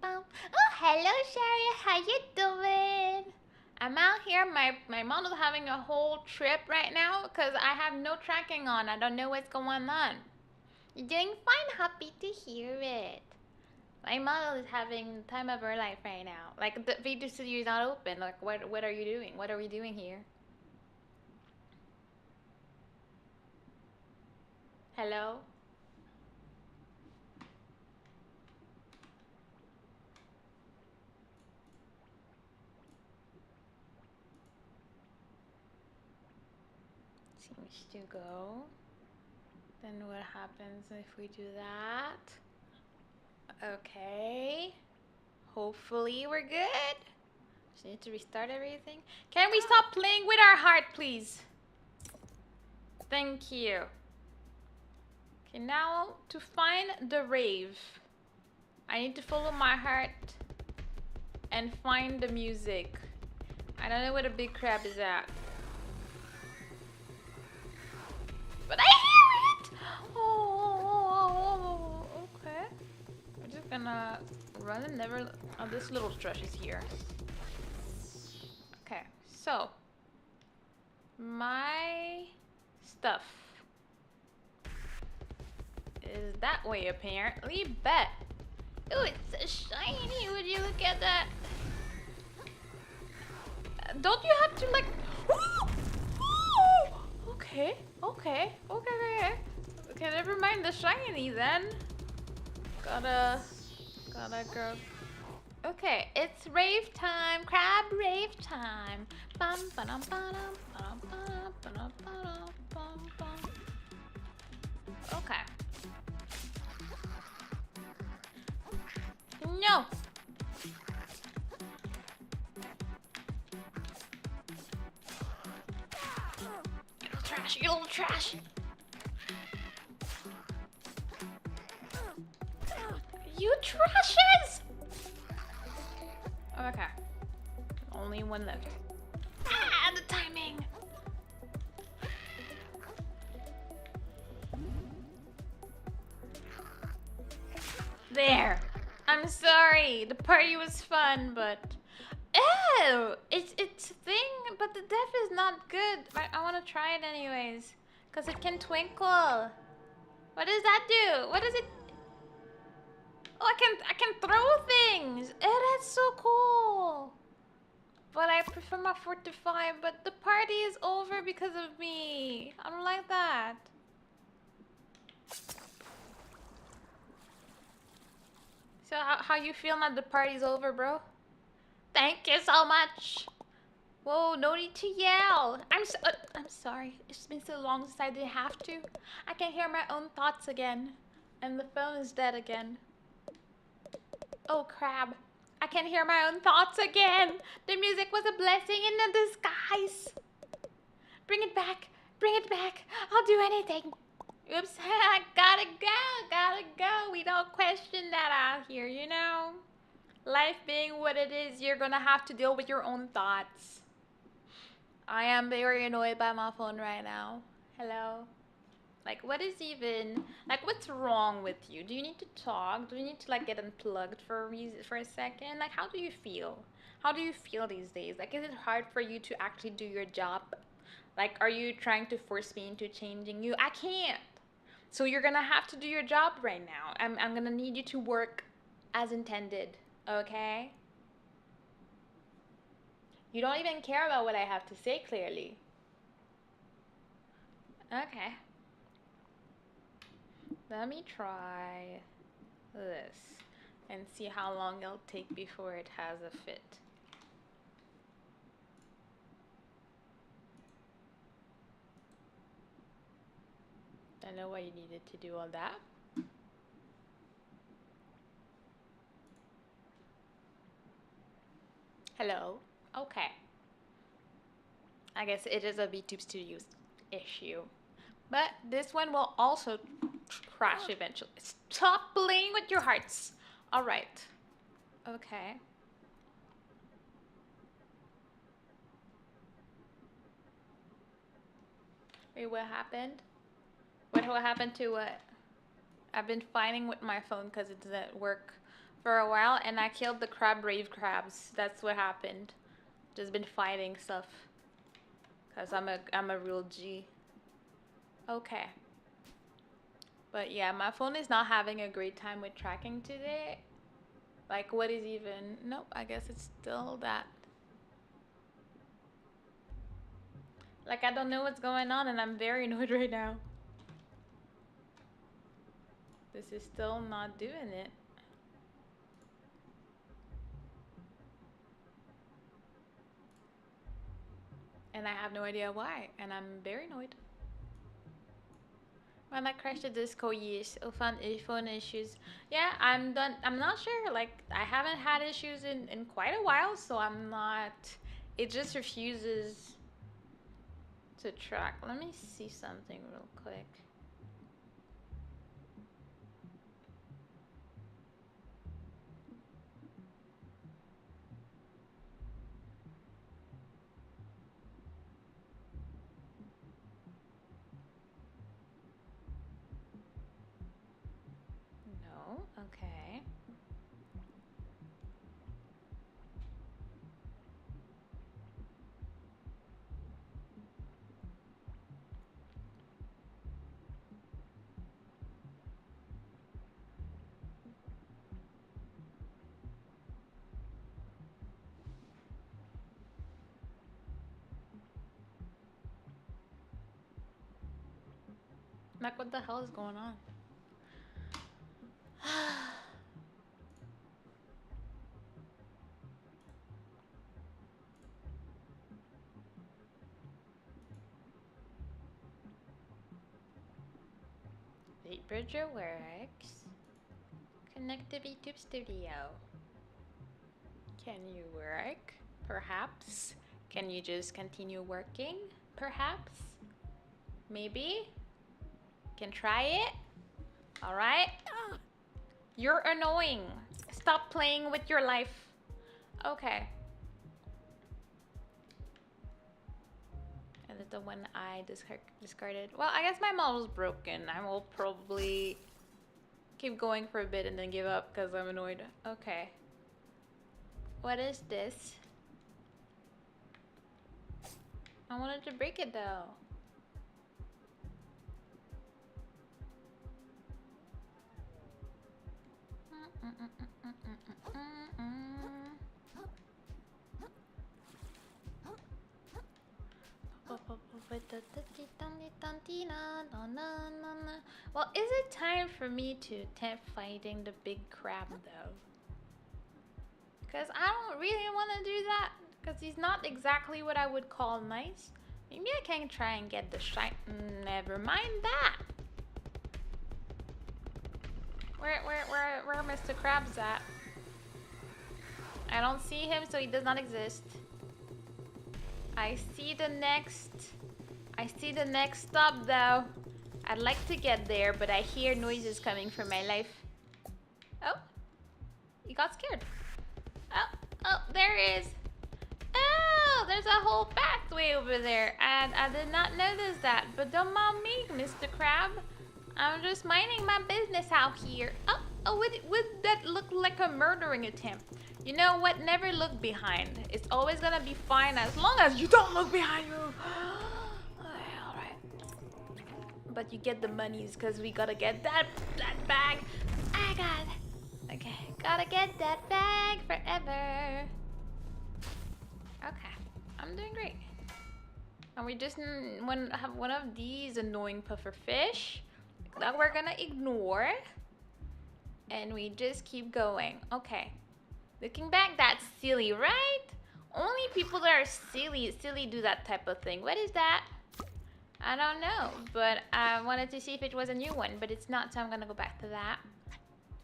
Oh, hello, Sherry. How you doing? I'm out here. My mom is having a whole trip right now because I have no tracking on. I don't know what's going on. You're doing fine. Happy to hear it. My model is having the time of her life right now. Like, the video studio is not open. Like, what are you doing? What are we doing here? Hello? Seems to go. Then what happens if we do that? Okay. Hopefully we're good. Just need to restart everything. Can we stop playing with our heart, please? Thank you. Okay, now to find the rave. I need to follow my heart and find the music. I don't know where the big crab is at. But I hear it! Oh, okay. We're just gonna run and never... Oh, this little thrush is here. Okay, so... my stuff is that way apparently. Bet. Oh, it's so shiny. Would you look at that? Don't you have to like... Okay, okay, okay. Okay, never mind the shiny then. Gotta go. Okay, it's rave time, crab rave time. Bum ba-dum ba-dum, ba-dum ba-dum, ba-dum ba-dum, bum bum. Okay. No. You little trash, you little trash. You trashes! Okay. Only one left. Ah, the timing! There! I'm sorry, the party was fun, but... Ew! It's a thing, but the death is not good. I want to try it anyways. Because it can twinkle. What does that do? What does it... Oh, I can throw things! Oh, that's so cool! But I prefer my 45, but the party is over because of me. I don't like that. So how you feel now the party's over, bro? Thank you so much. Whoa, no need to yell. I'm sorry. It's been so long since I didn't have to. I can hear my own thoughts again. And the phone is dead again. Oh, crab. I can hear my own thoughts again. The music was a blessing in the disguise. Bring it back. Bring it back. I'll do anything. Oops. Gotta go. We don't question that out here, you know? Life being what it is, you're gonna have to deal with your own thoughts. I am very annoyed by my phone right now. Hello? Like, what is even... Like, what's wrong with you? Do you need to talk? Do you need to, like, get unplugged for a second? Like, how do you feel? How do you feel these days? Like, is it hard for you to actually do your job? Like, are you trying to force me into changing you? I can't. So you're gonna have to do your job right now. I'm gonna need you to work as intended, okay? You don't even care about what I have to say clearly. Okay. Let me try this and see how long it'll take before it has a fit. Don't know why you needed to do all that. Hello? Okay. I guess it is a VTube Studios issue. But this one will also crash eventually. Stop playing with your hearts. Alright. Okay. Wait, what happened? What happened to what? I've been fighting with my phone because it doesn't work for a while, and I killed the rave crabs. That's what happened. Just been fighting stuff. Because I'm a real G. Okay. But yeah, my phone is not having a great time with tracking today. Like, what is even... Nope, I guess it's still that. Like, I don't know what's going on, and I'm very annoyed right now. This is still not doing it. And I have no idea why. And I'm very annoyed. When I crashed the disco, yes, phone issues. Yeah, I'm done. I'm not sure. Like, I haven't had issues in quite a while, so I'm not. It just refuses to track. Let me see something real quick. No, okay. Like, what the hell is going on? Wait, Bridger works. Connect to YouTube Studio. Can you work? Perhaps. Can you just continue working? Perhaps. Maybe. Can try it. All right. You're annoying. Stop playing with your life. Okay. And the one I discarded. Well, I guess my model's broken. I will probably keep going for a bit and then give up because I'm annoyed. Okay. What is this? I wanted to break it though. Well, is it time for me to attempt fighting the big crab though? Because I don't really want to do that. Because he's not exactly what I would call nice. Maybe I can try and get the shine. Never mind that. Where Mr. Krabs at? I don't see him, so he does not exist. I see the next stop though. I'd like to get there, but I hear noises coming from my life. Oh, he got scared. Oh, there he is. Oh, there's a whole pathway over there, and I did not notice that. But don't mind me, Mr. Crab. I'm just minding my business out here. Oh, would that look like a murdering attempt? You know what? Never look behind. It's always gonna be fine as long as you don't look behind you. Alright. But you get the monies because we gotta get that bag. I got it. Okay, gotta get that bag forever. Okay, I'm doing great. And we just have one of these annoying puffer fish that we're gonna ignore. And we just keep going. Okay. Looking back, that's silly, right? Only people that are silly do that type of thing. What is that? I don't know, but I wanted to see if it was a new one, but it's not, so I'm gonna go back to that.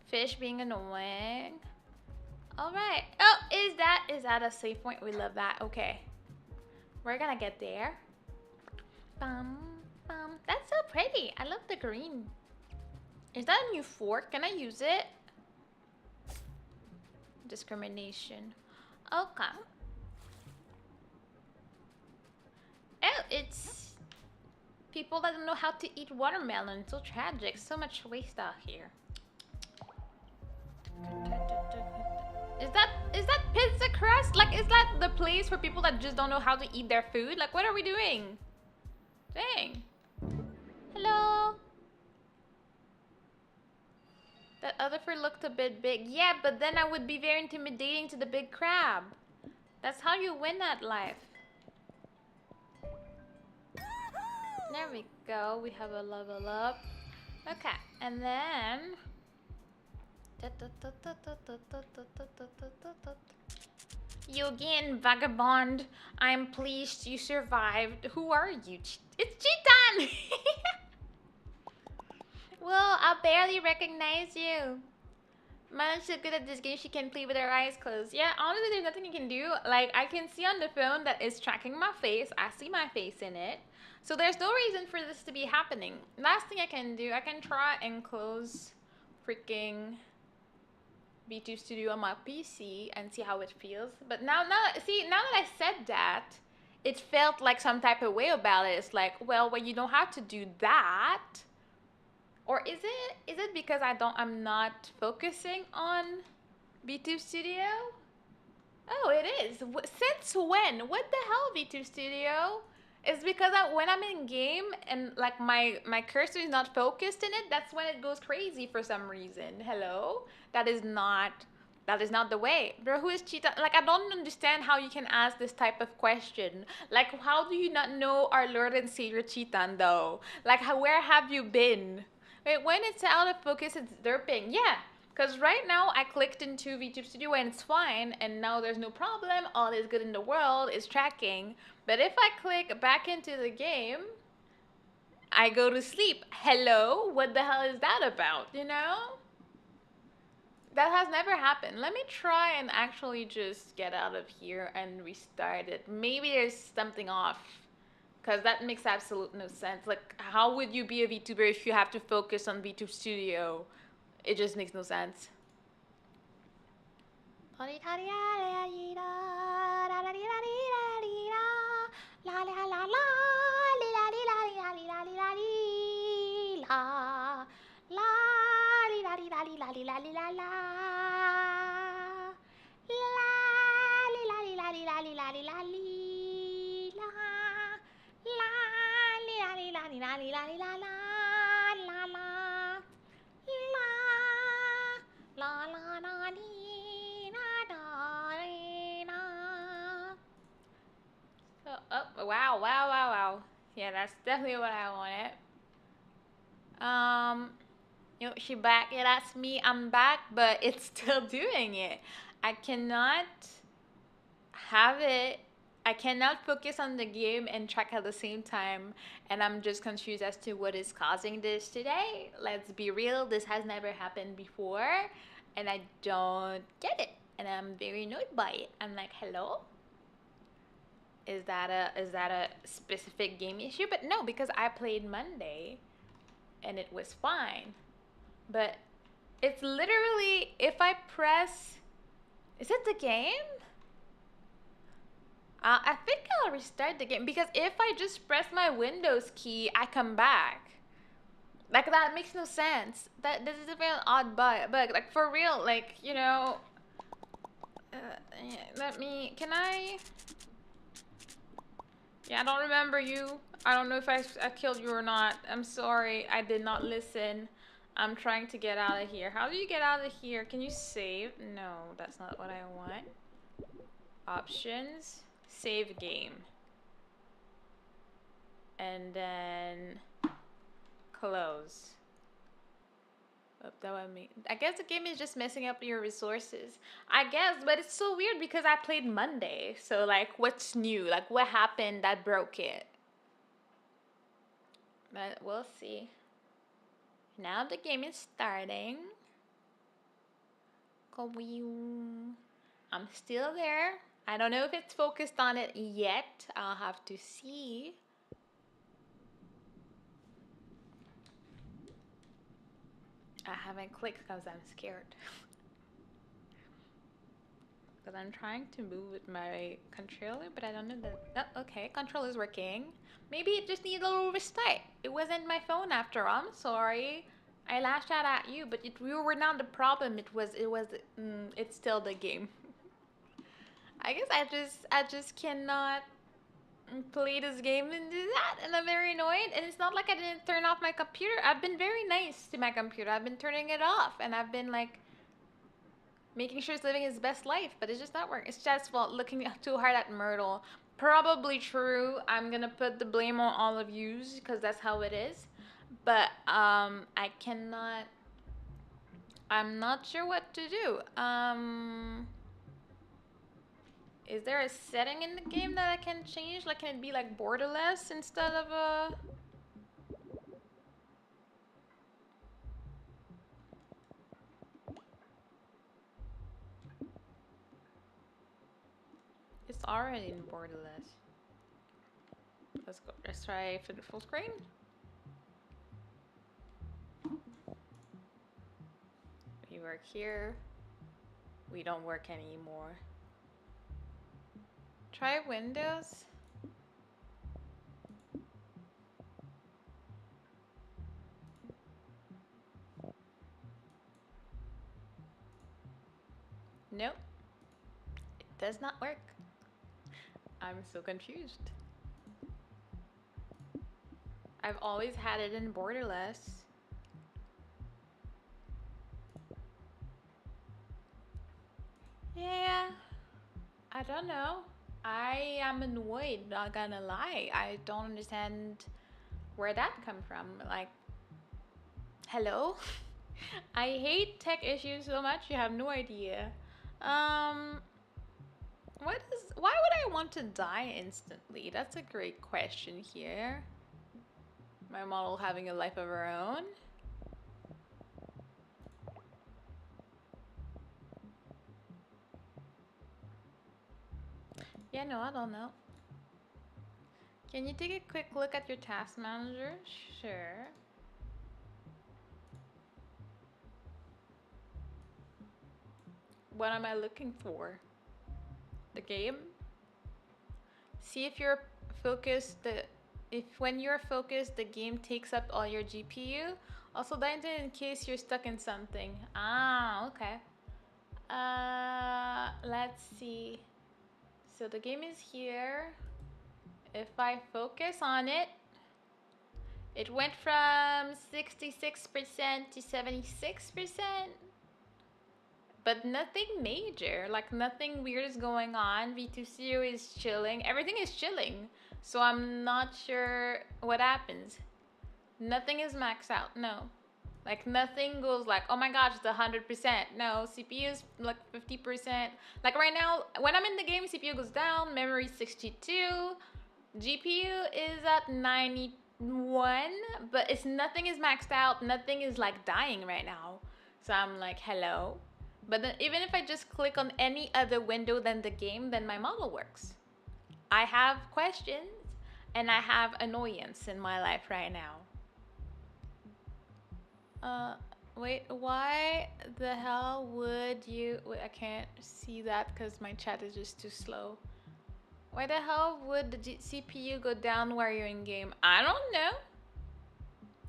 Fish being annoying. All right. Oh, is that a safe point? We love that. Okay. We're gonna get there. Bum, bum. That's so pretty. I love the green. Is that a new fork? Can I use it? Discrimination. Okay. Oh, it's people that don't know how to eat watermelon. It's so tragic. So much waste out here. Is that pizza crust? Like, is that the place for people that just don't know how to eat their food? Like, what are we doing? Dang. Hello. That other fur looked a bit big. Yeah, but then I would be very intimidating to the big crab. That's how you win at life. There we go. We have a level up. Okay, and then you again, vagabond. I'm pleased you survived. Who are you? It's Chitan! Well, I barely recognize you. Man's so good at this game she can play with her eyes closed. Yeah, honestly, there's nothing you can do. Like, I can see on the phone that it's tracking my face. I see my face in it. So there's no reason for this to be happening. Last thing I can do, I can try and close freaking V2 Studio on my PC and see how it feels. But now that I said that, it felt like some type of way about it. It's like, well, you don't have to do that. Or is it because I'm not focusing on V2 Studio? Oh, it is. Since when? What the hell, V2 Studio? It's because when I'm in game and like my cursor is not focused in it, that's when it goes crazy for some reason. Hello? That is not the way. Bro, who is Cheetah? Like, I don't understand how you can ask this type of question. Like, how do you not know our Lord and Savior Cheetah, though? Like, where have you been? Wait, when it's out of focus, it's derping. Yeah, because right now I clicked into VTube Studio and it's fine, and now there's no problem. All is good in the world is tracking. But if I click back into the game, I go to sleep. Hello? What the hell is that about, you know? That has never happened. Let me try and actually just get out of here and restart it. Maybe there's something off. Because that makes absolute no sense. Like, how would you be a VTuber if you have to focus on VTube Studio? It just makes no sense. Oh, wow. Yeah, that's definitely what I wanted. She back. Yeah, that's me. I'm back, but it's still doing it. I cannot have it. I cannot focus on the game and track at the same time, and I'm just confused as to what is causing this today. Let's be real, this has never happened before, and I don't get it, and I'm very annoyed by it. I'm like, hello? Is that a specific game issue? But no, because I played Monday, and it was fine. But it's literally, if I press, is it the game? I think I'll restart the game, because if I just press my Windows key, I come back. Like, that makes no sense. This is a very odd bug. Like, for real, like, you know. Can I? Yeah, I don't remember you. I don't know if I killed you or not. I'm sorry. I did not listen. I'm trying to get out of here. How do you get out of here? Can you save? No, that's not what I want. Options. Save game. And then close. I guess the game is just messing up your resources. I guess, but it's so weird because I played Monday. So, like, what's new? Like, what happened that broke it? But we'll see. Now the game is starting. I'm still there. I don't know if it's focused on it yet. I'll have to see. I haven't clicked because I'm scared. Because I'm trying to move with my controller, but I don't know that. Oh, okay, controller's working. Maybe it just needs a little restart. It wasn't my phone after all. I'm sorry. I lashed out at you, but you were not the problem. It's still the game. I guess I just cannot play this game and do that, and I'm very annoyed. And it's not like I didn't turn off my computer. I've been very nice to my computer. I've been turning it off, and I've been like making sure it's living its best life, but it's just not working. It's just, well, looking too hard at Myrtle. Probably true. I'm gonna put the blame on all of yous because that's how it is. But I cannot. I'm not sure what to do. Is there a setting in the game that I can change? Like, can it be like borderless instead of a? It's already in borderless. Let's go. Let's try for the full screen. We work here. We don't work anymore. Try Windows. Nope. It does not work. I'm so confused. I've always had it in borderless. Yeah. I don't know. I am annoyed, not gonna lie. I don't understand where that come from. Like, hello? I hate tech issues so much, you have no idea. Why would I want to die instantly? That's a great question here. My model having a life of her own. Yeah, no, I don't know. Can you take a quick look at your task manager? Sure. What am I looking for? The game? See if you're focused, if when you're focused the game takes up all your GPU. Also that in case you're stuck in something. Ah, okay. Let's see. So the game is here. If I focus on it, it went from 66% to 76%. But nothing major, like nothing weird is going on. V2CO is chilling. Everything is chilling. So I'm not sure what happens. Nothing is maxed out, no. Like nothing goes like, oh my gosh, it's 100%. No, CPU is like 50%. Like right now, when I'm in the game, CPU goes down, memory 62. GPU is at 91, but nothing is maxed out. Nothing is like dying right now. So I'm like, hello. But then even if I just click on any other window than the game, then my model works. I have questions and I have annoyance in my life right now. Wait, why the hell would you... Wait, I can't see that because my chat is just too slow. Why the hell would the CPU go down while you're in game? I don't know.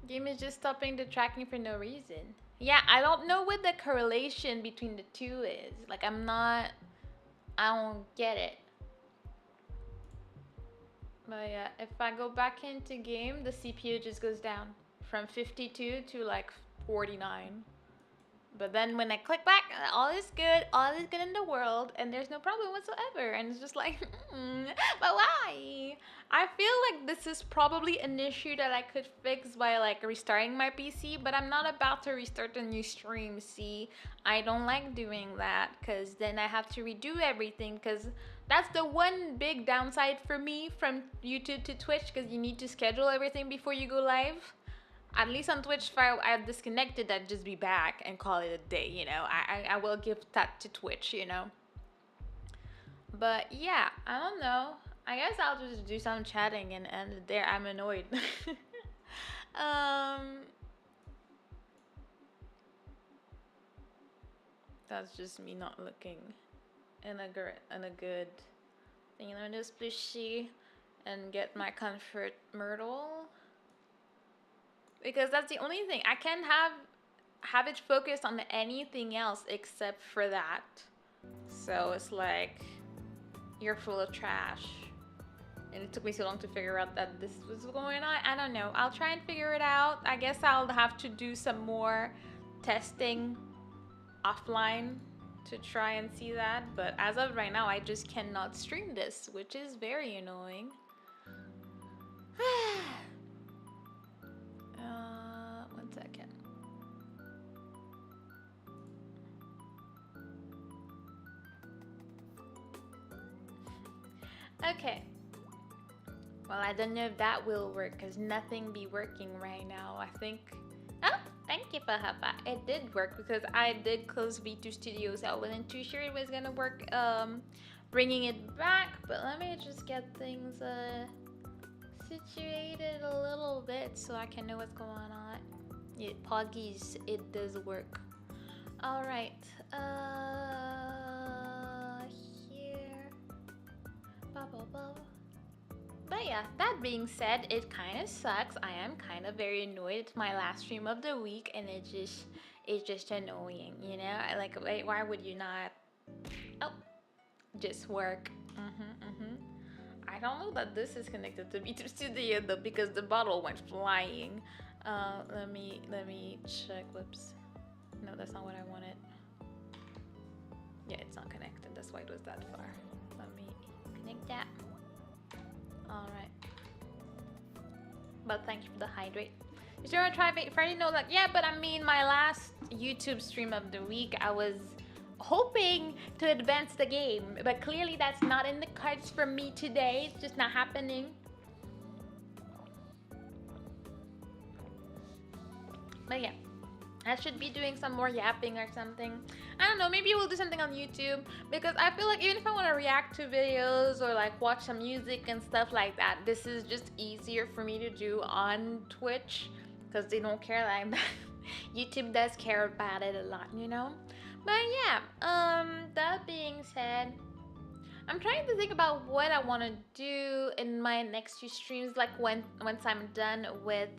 Game is just stopping the tracking for no reason. Yeah, I don't know what the correlation between the two is. Like, I don't get it. But yeah, if I go back into game, the CPU just goes down from 52 to like 49. But then when I click back, all is good in the world, and there's no problem whatsoever. And it's just like, but why? I feel like this is probably an issue that I could fix by like restarting my PC, but I'm not about to restart a new stream, see? I don't like doing that, because then I have to redo everything, because that's the one big downside for me from YouTube to Twitch, because you need to schedule everything before you go live. At least on Twitch, if I disconnected, I'd just be back and call it a day, you know. I will give that to Twitch, you know. But yeah, I don't know. I guess I'll just do some chatting and end it there. I'm annoyed. That's just me not looking in a good thing. Let me just plushy and get my comfort myrtle. Because that's the only thing. I can't have it focused on anything else except for that. So it's like, you're full of trash. And it took me so long to figure out that this was going on. I don't know. I'll try and figure it out. I guess I'll have to do some more testing offline to try and see that. But as of right now, I just cannot stream this, which is very annoying. second. Okay. Well, I don't know if that will work because nothing be working right now. I think. Oh, thank you, Pahapa. It did work because I did close V2 Studios. I wasn't too sure it was gonna work. Bringing it back, but let me just get things situated a little bit so I can know what's going on. Yeah, Poggies, it does work. All right. Here. Blah, blah, blah. But yeah, that being said, it kind of sucks. I am kind of very annoyed. It's my last stream of the week, and it's just annoying, you know? Like, why would you not? Oh, just work. I don't know that this is connected to V2 Studio though, because the bottle went flying. Let me check. Whoops. No, that's not what I wanted. Yeah, it's not connected. That's why it was that far. Let me connect that. Alright. But thank you for the hydrate. Is there a try Friday? No, like, yeah, but I mean, my last YouTube stream of the week, I was hoping to advance the game, but clearly that's not in the cards for me today. It's just not happening. But yeah, I should be doing some more yapping or something. I don't know, maybe we'll do something on YouTube, because I feel like even if I want to react to videos or like watch some music and stuff like that, this is just easier for me to do on Twitch because they don't care like that. YouTube does care about it a lot, you know? But yeah, that being said, I'm trying to think about what I want to do in my next few streams, like once I'm done with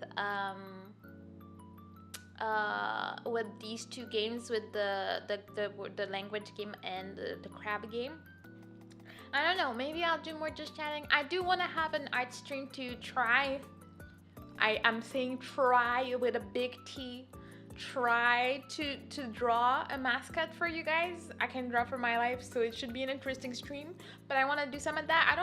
these two games, with the language game and the crab game. I don't know, maybe I'll do more just chatting. I do want to have an art stream to try. I'm saying try with a big T. Try to draw a mascot for you guys. I can draw for my life, so it should be an interesting stream. But I want to do some of that. I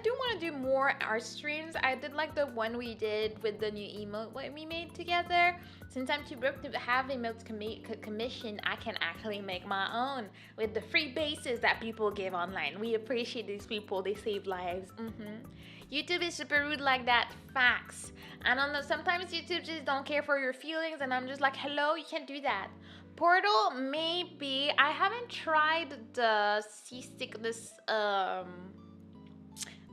do want to do more art streams. I did like the one we did with the new emote what we made together. Since I'm too broke to have emotes commission, I can actually make my own with the free bases that people give online. We appreciate these people. They save lives. YouTube is super rude like that. Facts. I don't know, sometimes YouTube just don't care for your feelings, and I'm just like, hello, you can't do that. Portal, maybe. I haven't tried the seasickness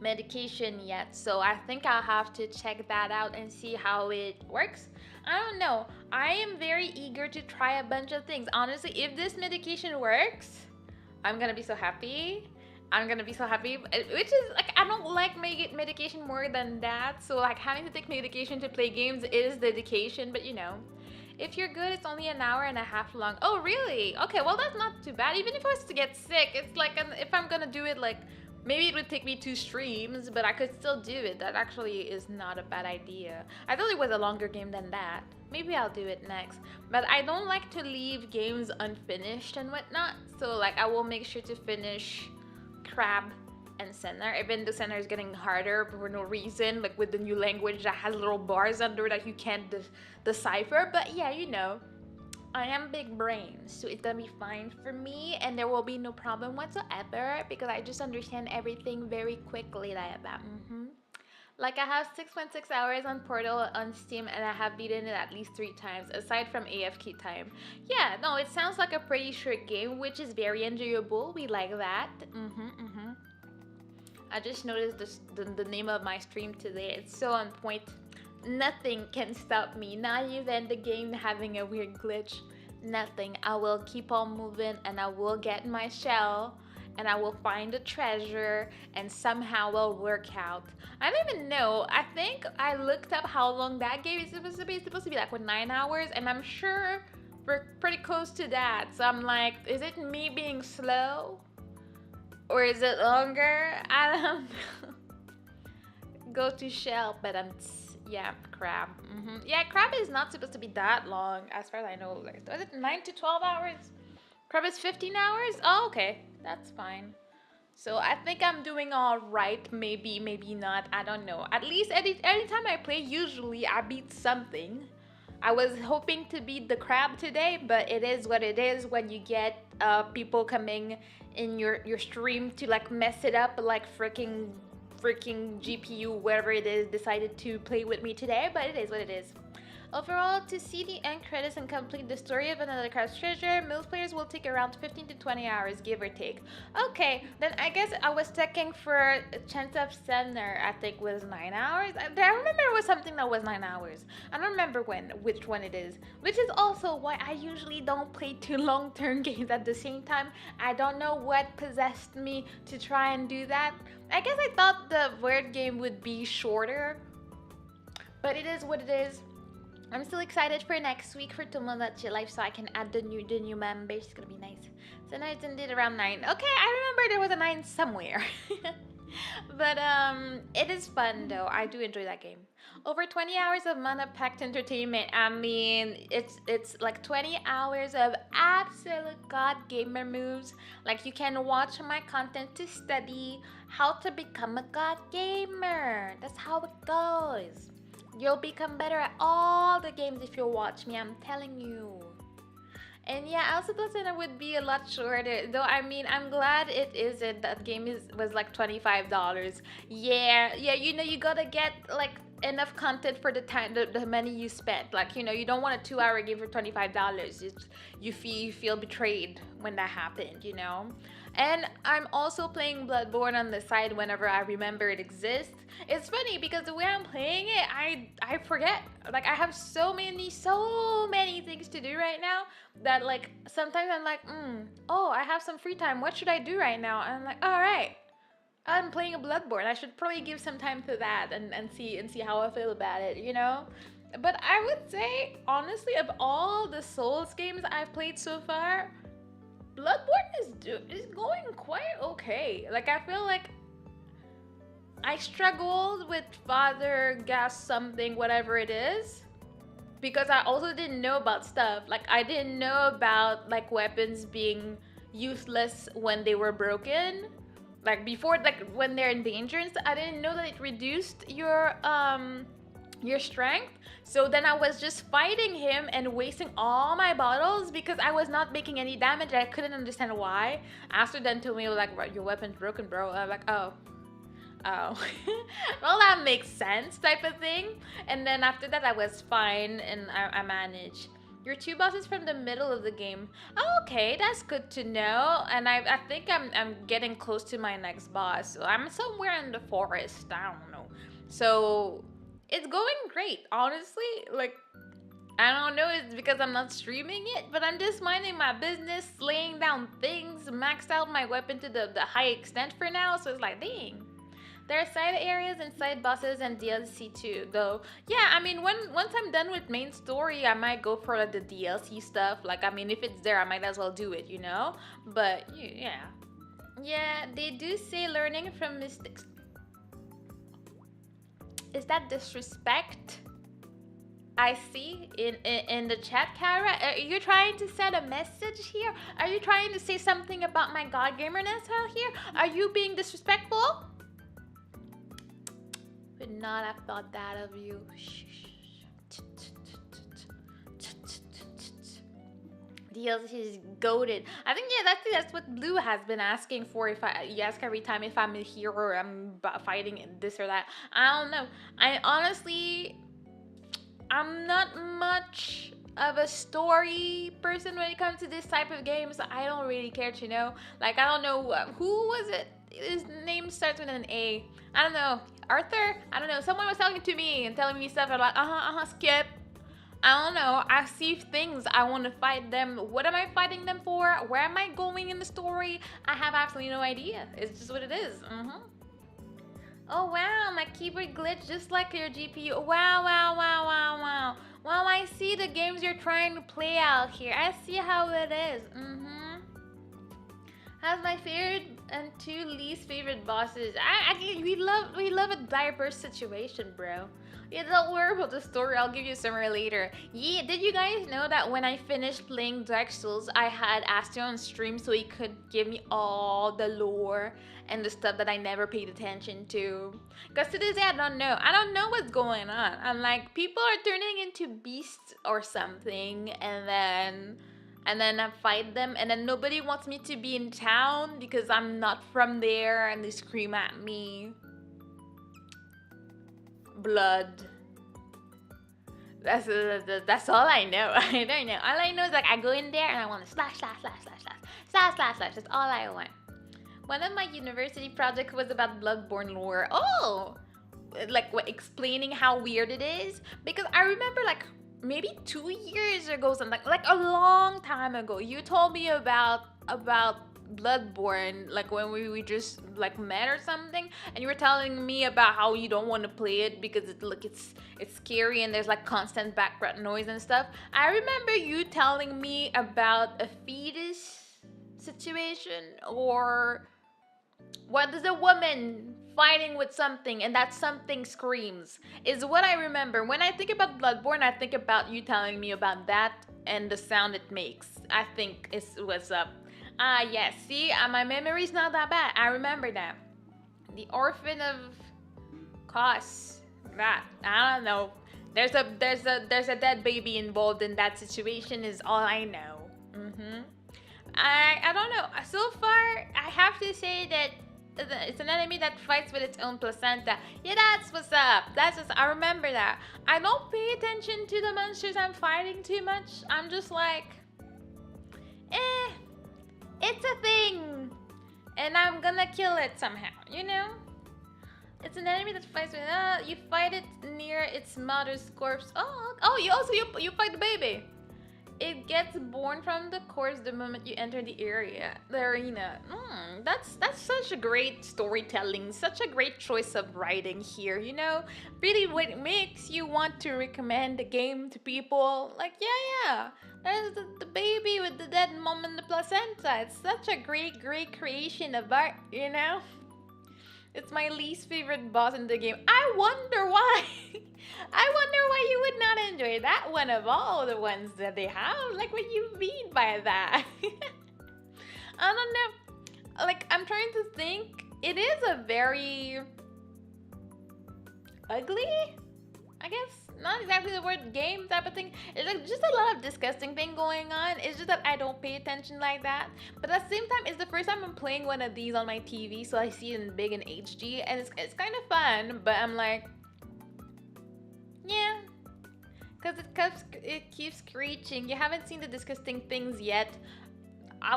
medication yet, so I think I'll have to check that out and see how it works. I don't know. I am very eager to try a bunch of things. Honestly, if this medication works, I'm gonna be so happy. Which is like, I don't like medication more than that, so like having to take medication to play games is dedication. But you know, if you're good, it's only an hour and a half long. Oh really? Okay, well that's not too bad. Even if I was to get sick, it's like if I'm gonna do it, like maybe it would take me 2 streams, but I could still do it. That actually is not a bad idea. I thought it was a longer game than that. Maybe I'll do it next. But I don't like to leave games unfinished and whatnot, so like I will make sure to finish Crab and Center, even though Center is getting harder for no reason, like with the new language that has little bars under that you can't decipher. But yeah, you know, I am big brain, so it's gonna be fine for me, and there will be no problem whatsoever because I just understand everything very quickly like that. Like I have 6.6 hours on Portal on Steam, and I have beaten it at least 3 times, aside from AFK time. Yeah, no, it sounds like a pretty short game, which is very enjoyable. We like that. I just noticed the name of my stream today. It's so on point. Nothing can stop me, not even the game having a weird glitch. Nothing. I will keep on moving, and I will get my shell, and I will find a treasure, and somehow will work out. I don't even know. I think I looked up how long that game is supposed to be. It's supposed to be like 9 hours, and I'm sure we're pretty close to that. So I'm like, is it me being slow? Or is it longer? I don't know. Go to shell, but yeah, crab. Yeah, crab is not supposed to be that long, as far as I know. Like, was it 9 to 12 hours? Crab is 15 hours? Oh, okay. That's fine. So I think I'm doing all right. Maybe not. I don't know. At least anytime I play, usually I beat something. I was hoping to beat the crab today, but it is what it is when you get people coming in your stream to like mess it up, like freaking GPU, whatever it is, decided to play with me today, but it is what it is. Overall, to see the end credits and complete the story of another crab's treasure, most players will take around 15 to 20 hours, give or take. Okay, then I guess I was checking for Chance of Center, I think was 9 hours. I remember it was something that was 9 hours. I don't remember which one it is. Which is also why I usually don't play too long-term games at the same time. I don't know what possessed me to try and do that. I guess I thought the word game would be shorter, but it is what it is. I'm still excited for next week for Tomodachi Life so I can add the new members. It's gonna be nice. So now it's indeed around 9. Okay, I remember there was a 9 somewhere. But it is fun though. I do enjoy that game. Over 20 hours of mana-packed entertainment. I mean, it's like 20 hours of absolute god gamer moves. Like you can watch my content to study how to become a god gamer. That's how it goes. You'll become better at all the games if you watch me, I'm telling you. And yeah, I also thought it would be a lot shorter. Though, I mean, I'm glad it isn't. That game was like $25. Yeah, you know, you gotta get like enough content for the time, the money you spent. Like, you know, you don't want a 2-hour game for $25. You feel betrayed when that happened, you know? And I'm also playing Bloodborne on the side whenever I remember it exists. It's funny because the way I'm playing it, I forget. Like I have so many things to do right now that like sometimes I'm like, oh, I have some free time. What should I do right now? And I'm like, all right, I'm playing a Bloodborne. I should probably give some time to that and see how I feel about it, you know? But I would say, honestly, of all the Souls games I've played so far, Bloodborne is going quite okay. Like I feel like I struggled with Father Gas something, whatever it is, because I also didn't know about stuff. Like I didn't know about like weapons being useless when they were broken. Like before, like when they're in danger and stuff, I didn't know that it reduced your strength. So then I was just fighting him and wasting all my bottles because I was not making any damage. I couldn't understand why. Aster then told me like, your weapon's broken, bro. I'm like, oh. Well, that makes sense type of thing. And then after that I was fine and I managed. Your 2 bosses from the middle of the game. Oh, okay, that's good to know. And I think I'm getting close to my next boss. So I'm somewhere in the forest. I don't know. So it's going great, honestly. Like, I don't know, it's because I'm not streaming it, but I'm just minding my business, laying down things, maxed out my weapon to the high extent for now. So it's like, dang. There are side areas and side bosses and DLC too, though. Yeah, I mean, once I'm done with main story, I might go for like the DLC stuff. Like, I mean, if it's there, I might as well do it, you know? But, yeah. Yeah, they do say learning from mistakes. Is that disrespect? I see in the chat, Kara. Are you trying to send a message here? Are you trying to say something about my god gamerness out here? Are you being disrespectful? Would not have thought that of you. DLC is goated. I think, yeah, that's what Blue has been asking for. If you ask every time if I'm here or I'm fighting this or that. I don't know. I honestly, I'm not much of a story person when it comes to this type of games. I don't really care to know. Like, I don't know who was it. His name starts with an A. I don't know. Arthur? I don't know. Someone was talking to me and telling me stuff about, skip. I don't know. I see things. I want to fight them. What am I fighting them for? Where am I going in the story? I have absolutely no idea. It's just what it is. Oh, wow. My keyboard glitched just like your GPU. Wow. Well, I see the games you're trying to play out here. I see how it is. Has my favorite and 2 least favorite bosses. We love a diverse situation, bro. Yeah, don't worry about the story. I'll give you a summary later. Yeah, did you guys know that when I finished playing Dark Souls, I had Astro on stream so he could give me all the lore and the stuff that I never paid attention to? Because to this day, I don't know. I don't know what's going on. I'm like, people are turning into beasts or something, and then I fight them, and then nobody wants me to be in town because I'm not from there, and they scream at me. Blood. That's all I know. I don't know. All I know is like I go in there and I want to slash. That's all I want. One of my university projects was about Bloodborne lore. Oh, like what, explaining how weird it is, because I remember like maybe 2 years ago, something like a long time ago, you told me about Bloodborne, like when we just like met or something, and you were telling me about how you don't want to play it because it's scary and there's like constant background noise and stuff. I remember you telling me about a fetus situation, or what is a woman fighting with something and that something screams, is what I remember. When I think about Bloodborne, I think about you telling me about that and the sound it makes. I think is what's up. Ah, yes. See, my memory's not that bad. I remember that. The Orphan of Kos. That, I don't know. There's a dead baby involved in that situation is all I know. I don't know. So far, I have to say that it's an enemy that fights with its own placenta. Yeah, that's what's up. I remember that. I don't pay attention to the monsters I'm fighting too much. I'm just like, it's a thing, and I'm gonna kill it somehow, you know? It's an enemy that fights with, you fight it near its mother's corpse. Oh, you fight the baby. It gets born from the corpse the moment you enter the arena. That's such a great storytelling, such a great choice of writing here, you know? Really what makes you want to recommend the game to people. Like, yeah, there's the baby with the dead mom and the placenta. It's such a great creation of art, you know? It's my least favorite boss in the game. I wonder why. I wonder why you would not enjoy that one of all the ones that they have. Like, what you mean by that? I don't know. Like, I'm trying to think. It is a very ugly, I guess, not exactly the word, game type of thing. It's like just a lot of disgusting thing going on. It's just that I don't pay attention like that. But at the same time, it's the first time I'm playing one of these on my TV, so I see it in big and HD, and it's kind of fun. But I'm like, yeah, because it keeps screeching. You haven't seen the disgusting things yet.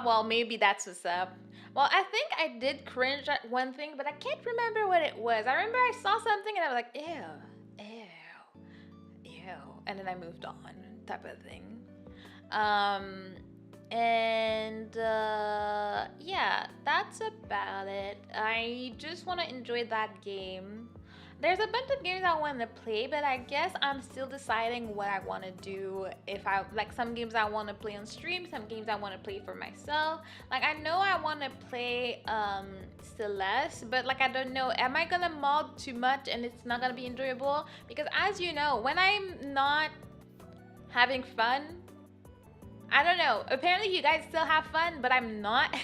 Well, maybe that's what's up. Well, I think I did cringe at one thing, but I can't remember what it was. I remember I saw something and I was like, ew. And then I moved on, type of thing. Yeah, that's about it. I just want to enjoy that game. There's a bunch of games I want to play, but I guess I'm still deciding what I want to do. If I like, some games I want to play on stream, some games I want to play for myself. Like, I know I want to play Celeste, but like, I don't know, am I gonna mod too much and it's not gonna be enjoyable? Because as you know, when I'm not having fun, I don't know, apparently you guys still have fun, but I'm not.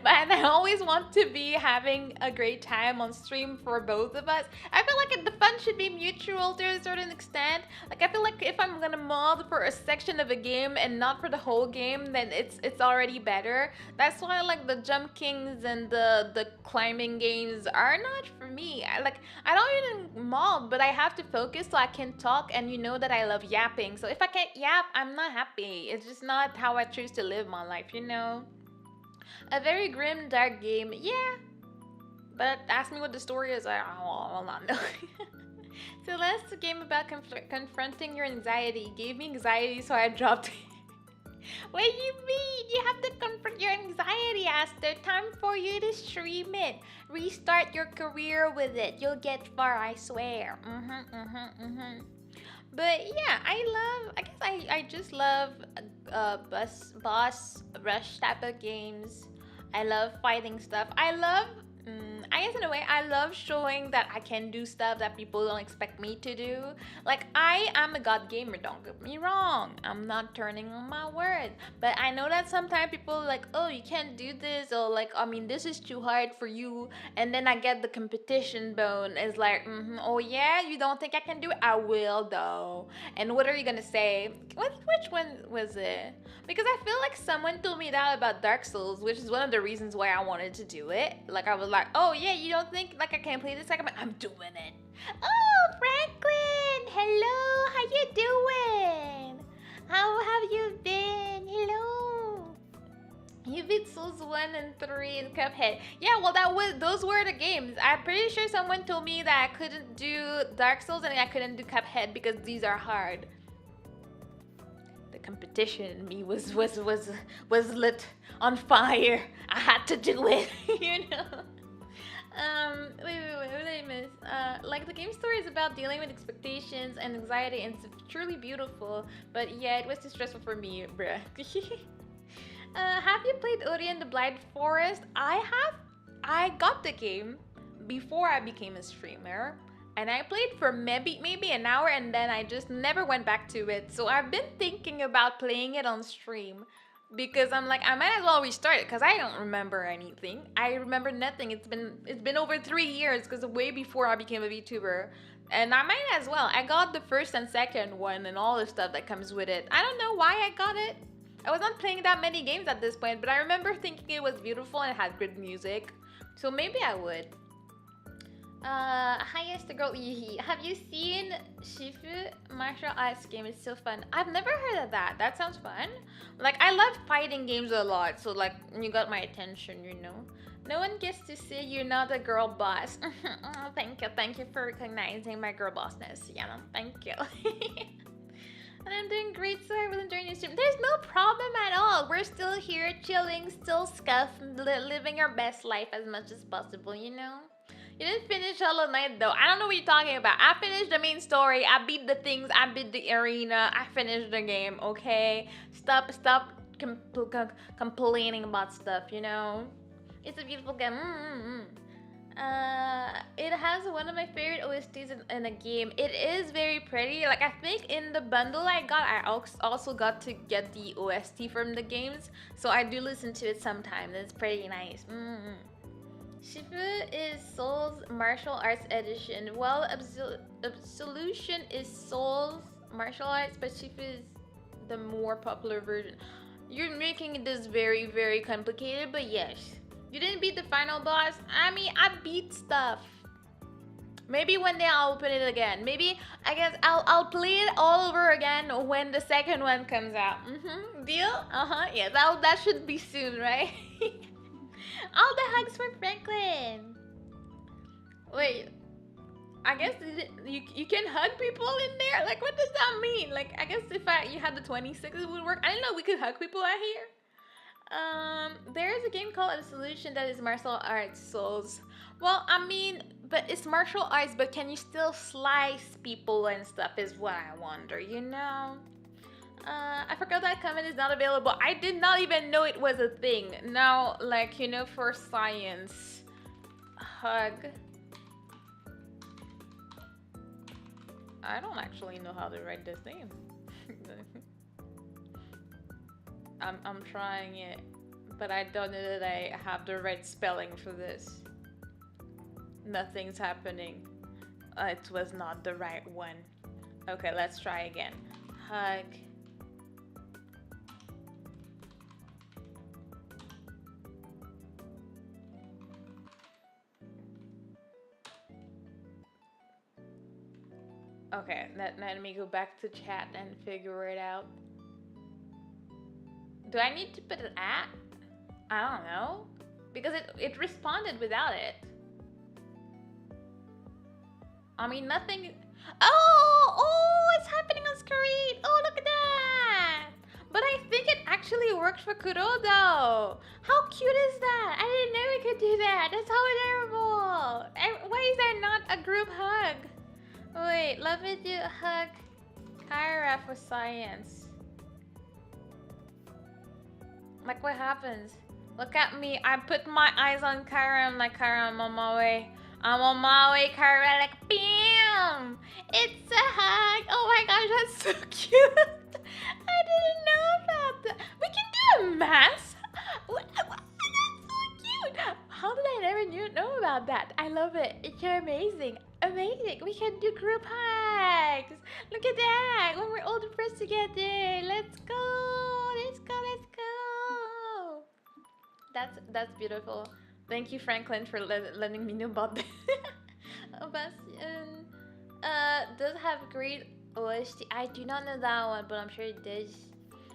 But I always want to be having a great time on stream for both of us. I feel like the fun should be mutual to a certain extent. Like, I feel like if I'm gonna mod for a section of a game and not for the whole game, then it's already better. That's why like the Jump Kings and the climbing games are not for me. I don't even mod, but I have to focus so I can talk, and you know that I love yapping. So if I can't yap, I'm not happy. It's just not how I choose to live my life, you know? A very grim, dark game, yeah. But ask me what the story is, I will not know. So that's a game about confronting your anxiety. Gave me anxiety, so I dropped it. What do you mean? You have to confront your anxiety, Aster. Time for you to stream it. Restart your career with it. You'll get far, I swear. But yeah, I just love boss rush type of games. I love fighting stuff. I I guess in a way, I love showing that I can do stuff that people don't expect me to do. Like, I am a god gamer, don't get me wrong. I'm not turning on my word. But I know that sometimes people are like, oh, you can't do this, or like, I mean, this is too hard for you. And then I get the competition bone. It's like, oh yeah, you don't think I can do it? I will though. And what are you gonna say? Which one was it? Because I feel like someone told me that about Dark Souls, which is one of the reasons why I wanted to do it. Like, I was like, oh yeah, you don't think like I can't play this? Like, I'm doing it. Oh, Franklin, hello, how you doing? How have you been? Hello. You beat Souls 1 and 3 in Cuphead. Yeah, well, those were the games. I'm pretty sure someone told me that I couldn't do Dark Souls and I couldn't do Cuphead because these are hard. The competition in me was lit on fire. I had to do it, you know. Wait, what did I miss? Like, the game story is about dealing with expectations and anxiety, and it's truly beautiful. But yeah, it was too stressful for me, bruh. Have you played Ori and the Blind Forest? I have. I got the game before I became a streamer, and I played for maybe an hour, and then I just never went back to it. So I've been thinking about playing it on stream, because I'm like, I might as well restart it because I don't remember anything. I remember nothing. It's been over 3 years, because way before I became a VTuber. And I might as well. I got the first and second one and all the stuff that comes with it. I don't know why I got it. I was not playing that many games at this point, but I remember thinking it was beautiful and had good music. So maybe I would. Highest girl Yihi. Have you seen Shifu martial arts game? It's so fun. I've never heard of that. That sounds fun. Like, I love fighting games a lot, so like, you got my attention, you know. No one gets to say you're not a girl boss. Oh, thank you for recognizing my girl bossness. Yeah, thank you. And I'm doing great, so I will enjoy your stream. There's no problem at all. We're still here, chilling, still living our best life as much as possible, you know? You didn't finish Hollow Knight, though. I don't know what you're talking about. I finished the main story. I beat the things. I beat the arena. I finished the game, okay? Stop complaining about stuff, you know? It's a beautiful game. It has one of my favorite OSTs in a game. It is very pretty. Like, I think in the bundle I got, I also got to get the OST from the games. So I do listen to it sometimes. It's pretty nice. Shifu is Soul's Martial Arts Edition. Well, Absolution is Soul's Martial Arts, but Shifu is the more popular version. You're making this very, very complicated, but yes. You didn't beat the final boss? I mean, I beat stuff. Maybe one day I'll open it again. Maybe, I guess I'll play it all over again when the second one comes out. Deal? Yeah, that should be soon, right? All the hugs for Franklin. Wait, I guess you can hug people in there? Like, what does that mean? Like, I guess if you had the 26, it would work. I didn't know we could hug people out here. There is a game called Absolution that is martial arts souls. Well, I mean, but it's martial arts, but can you still slice people and stuff is what I wonder, you know? I forgot that comment is not available. I did not even know it was a thing. Now, like, you know, for science. Hug. I don't actually know how to write this name. I'm trying it, but I don't know that I have the right spelling for this. Nothing's happening. It was not the right one. Okay, let's try again. Hug. Okay, let me go back to chat and figure it out. Do I need to put an at? I don't know. Because it responded without it. I mean, nothing... Oh, it's happening on screen. Oh, look at that. But I think it actually worked for Kuro, though. How cute is that? I didn't know we could do that. That's how adorable. Why is there not a group hug? Wait, let me do a hug. Kyra for science. Like, what happens? Look at me. I put my eyes on Kyra. I'm like, Kyra, I'm on my way. I'm on my way, Kyra. Like, bam! It's a hug. Oh my gosh, that's so cute. I didn't know about that. We can do a mask. That's so cute. How did I never know about that? I love it. It's amazing. Amazing. We can do group hugs. Look at that. When we're all depressed together. Let's go. Let's go. Let's go. That's beautiful. Thank you, Franklin, for letting me know about that. Bastion does have great OST. I do not know that one, but I'm sure it does.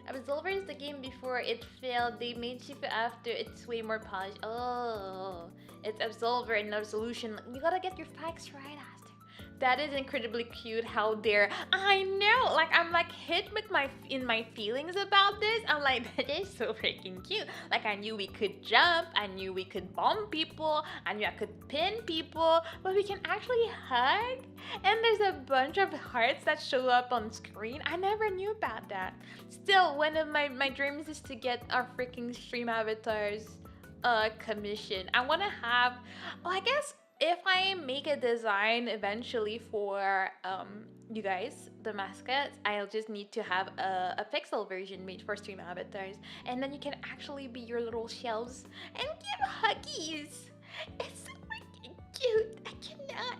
Absolver is the game before it failed. They made Shifu after. It's way more polished. Oh, it's Absolver and no solution. You gotta get your facts right, Aster. That is incredibly cute. How dare I know? Like I'm like hit with my feelings about this. I'm like that is so freaking cute. Like I knew we could jump. I knew we could bomb people. I knew I could pin people. But we can actually hug. And there's a bunch of hearts that show up on screen. I never knew about that. Still, one of my dreams is to get our freaking stream avatars commission. I want to have. Oh, I guess. If I make a design eventually for you guys, the mascots, I'll just need to have a pixel version made for stream avatars. And then you can actually be your little shells and give huggies. It's so freaking cute. I cannot.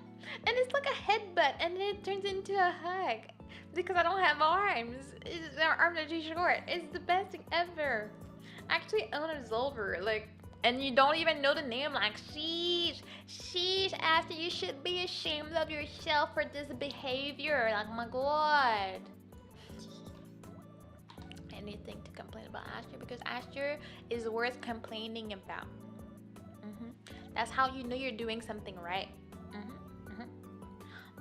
And it's like a headbutt and then it turns into a hug. Because I don't have arms. Our arms are too short. It's the best thing ever. I actually own a Absolver, like. And you don't even know the name, like, sheesh, after you should be ashamed of yourself for this behavior. Like, my god. Anything to complain about Aster, because Aster is worth complaining about. That's how you know you're doing something right.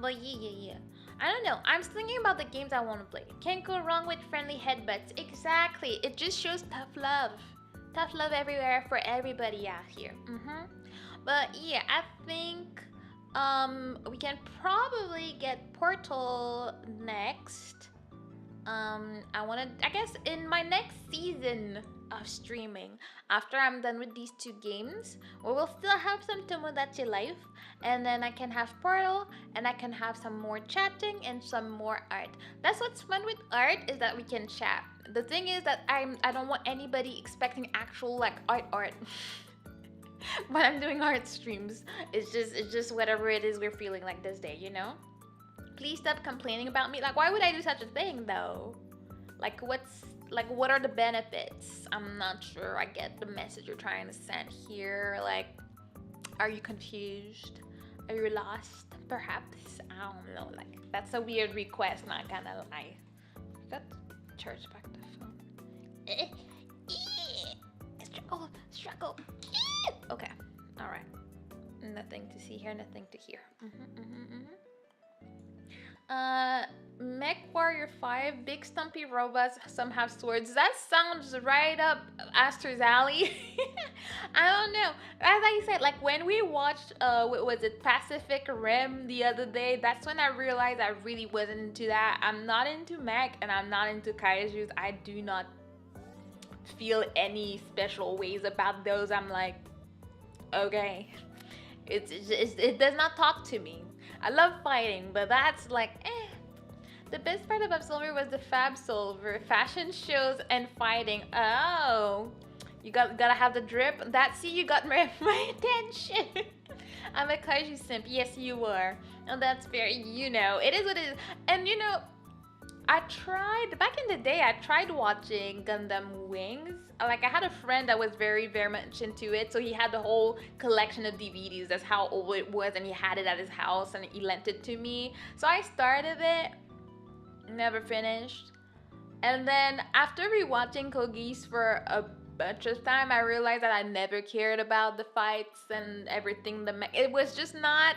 But yeah. I don't know. I'm thinking about the games I want to play. Can't go wrong with friendly headbutts. Exactly. It just shows tough love. Tough love everywhere for everybody out here. But yeah, I think we can probably get Portal next. I guess in my next season of streaming, after I'm done with these two games, we will still have some Tomodachi Life, and then I can have Portal, and I can have some more chatting and some more art. That's what's fun with art, is that we can chat. The thing is that I don't want anybody expecting actual like art when I'm doing art streams. It's just whatever it is we're feeling like this day, you know? Please stop complaining about me. Like, why would I do such a thing though? Like, what are the benefits? I'm not sure I get the message you're trying to send here. Like, are you confused? Are you lost? Perhaps. I don't know. Like, that's a weird request, not gonna lie. That church back the phone. Struggle. Okay. Alright. Nothing to see here, nothing to hear. Mech Warrior 5, big stumpy robots, some have swords. That sounds right up Aster's alley. I don't know. As I said, like when we watched, what was it, Pacific Rim the other day, that's when I realized I really wasn't into that. I'm not into mech and I'm not into kaijus. I do not feel any special ways about those. I'm like, okay. It does not talk to me. I love fighting, but that's like, eh. The best part of Absolver was the Fab Solver, fashion shows and fighting. Oh, you gotta have the drip. You got my attention. I'm a kaiju simp. Yes, you are. And that's fair. You know, it is what it is. And you know, back in the day, I tried watching Gundam Wings. Like, I had a friend that was very, very much into it. So he had the whole collection of DVDs. That's how old it was. And he had it at his house and he lent it to me. So I started it, never finished. And then after rewatching Kogi's for a bunch of time, I realized that I never cared about the fights and everything. It was just not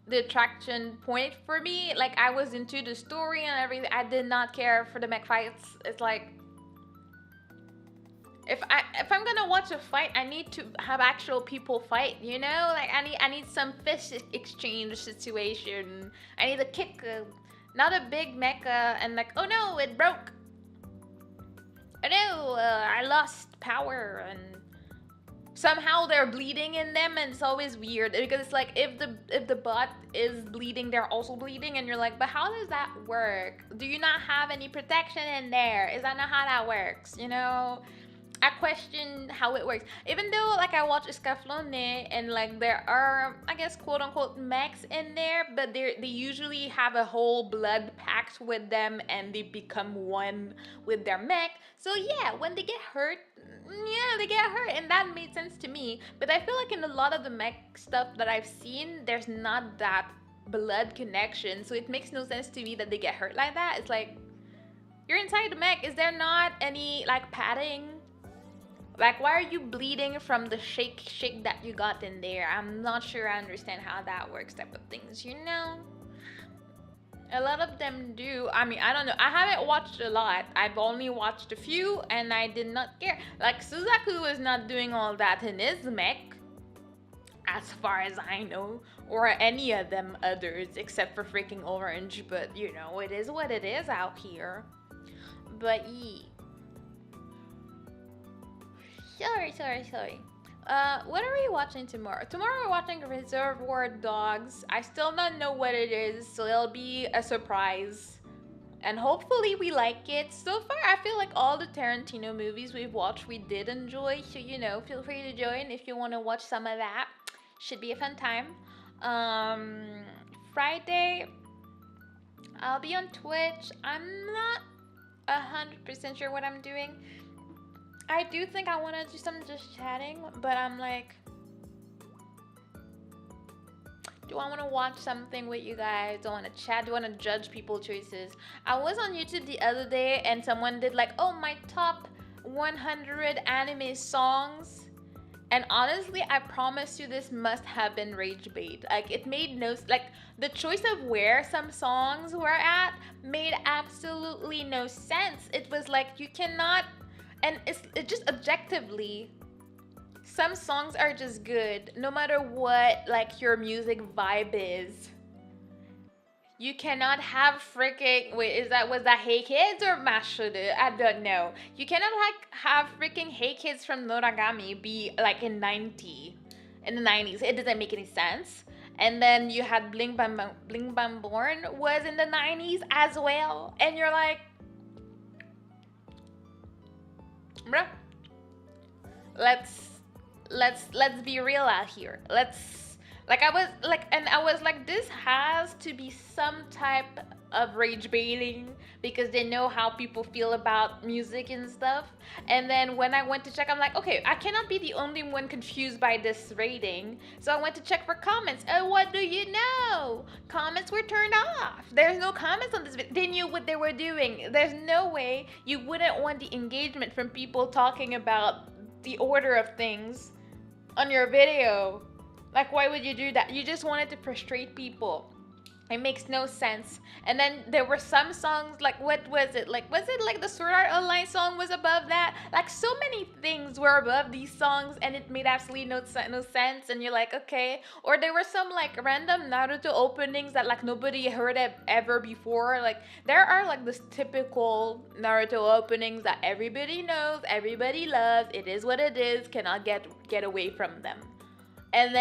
the attraction point for me. Like, I was into the story and everything. I did not care for the mech fights. It's like, if I'm gonna watch a fight, I need to have actual people fight, you know? Like, I need some fist exchange situation. I need a kick, not a big mecha and like, oh no, it broke. Oh no, I lost power and somehow they're bleeding in them, and it's always weird because it's like if the butt is bleeding, they're also bleeding, and you're like, but how does that work? Do you not have any protection in there? Is that not how that works? You know, I question how it works. Even though like I watch Escaflowne and like there are, I guess, quote unquote mechs in there, but they usually have a whole blood pact with them and they become one with their mech. So yeah, when they get hurt, yeah, they get hurt, and that made sense to me. But I feel like in a lot of the mech stuff that I've seen, there's not that blood connection, so it makes no sense to me that they get hurt like that. It's like, you're inside the mech. Is there not any like padding? Like, why are you bleeding from the shake that you got in there? I'm not sure I understand how that works, type of things, you know? A lot of them do. I mean, I don't know. I haven't watched a lot. I've only watched a few and I did not care. Like, Suzaku was not doing all that in his mech, as far as I know. Or any of them others, except for freaking Orange. But, you know, it is what it is out here. But, yeah. Sorry. What are we watching tomorrow? Tomorrow we're watching Reservoir Dogs. I still don't know what it is, so it'll be a surprise. And hopefully we like it. So far, I feel like all the Tarantino movies we've watched, we did enjoy. So, you know, feel free to join if you want to watch some of that. Should be a fun time. Friday, I'll be on Twitch. I'm not 100% sure what I'm doing. I do think I want to do some just chatting, but I'm like, do I want to watch something with you guys? Do I want to chat? Do I want to judge people's choices? I was on YouTube the other day and someone did like, oh, my top 100 anime songs. And honestly, I promise you this must have been rage bait. Like, it made no, like, the choice of where some songs were at made absolutely no sense. It was like, you cannot. And it just objectively, some songs are just good, no matter what like your music vibe is. You cannot have freaking, wait, was that Hey Kids or Mashudu? I don't know. You cannot like have freaking Hey Kids from Noragami be like in the 90s. It doesn't make any sense. And then you had Bling Bang Born was in the 90s as well, and you're like, bruh, let's be real out here. I was like, this has to be some type of rage baiting because they know how people feel about music and stuff. And then when I went to check, I'm like, okay, I cannot be the only one confused by this rating. So I went to check for comments. And what do you know? Comments were turned off. There's no comments on this video. They knew what they were doing. There's no way you wouldn't want the engagement from people talking about the order of things on your video. Like, why would you do that? You just wanted to frustrate people. It makes no sense. And then there were some songs, like, what was it? Like, was it like the Sword Art Online song was above that? Like, so many things were above these songs and it made absolutely no sense. And you're like, okay. Or there were some, like, random Naruto openings that, like, nobody heard of ever before. Like, there are, like, this typical Naruto openings that everybody knows, everybody loves. It is what it is. Cannot get away from them. And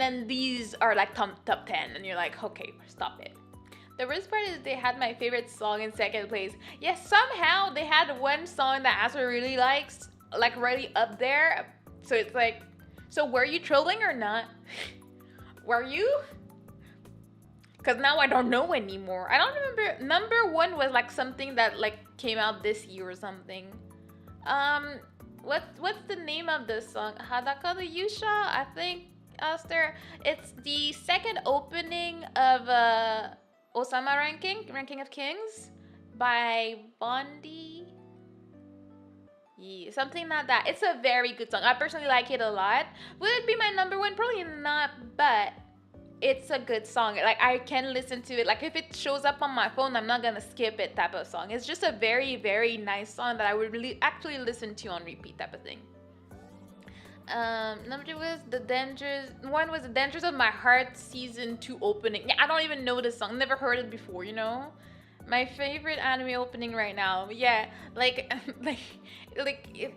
then these are like top 10 and you're like, okay, stop it. The worst part is they had my favorite song in second place. Yes, somehow they had one song that Asper really likes, like really up there. So it's like, so were you trolling or not? Were you? Because now I don't know anymore. I don't remember. Number one was like something that like came out this year or something. What's the name of this song? Hadaka no Yusha, I think, Aster. It's the second opening of Osama Ranking of Kings by Bondi. Yeah, something like that. It's a very good song. I personally like it a lot. Would it be my number one? Probably not, but it's a good song. Like, I can listen to it. Like, if it shows up on my phone, I'm not gonna skip it type of song. It's just a very, very nice song that I would really actually listen to on repeat type of thing. Number two was The Dangers of My Heart season 2 opening. Yeah, I don't even know this song. Never heard it before, you know? My favorite anime opening right now. Yeah, like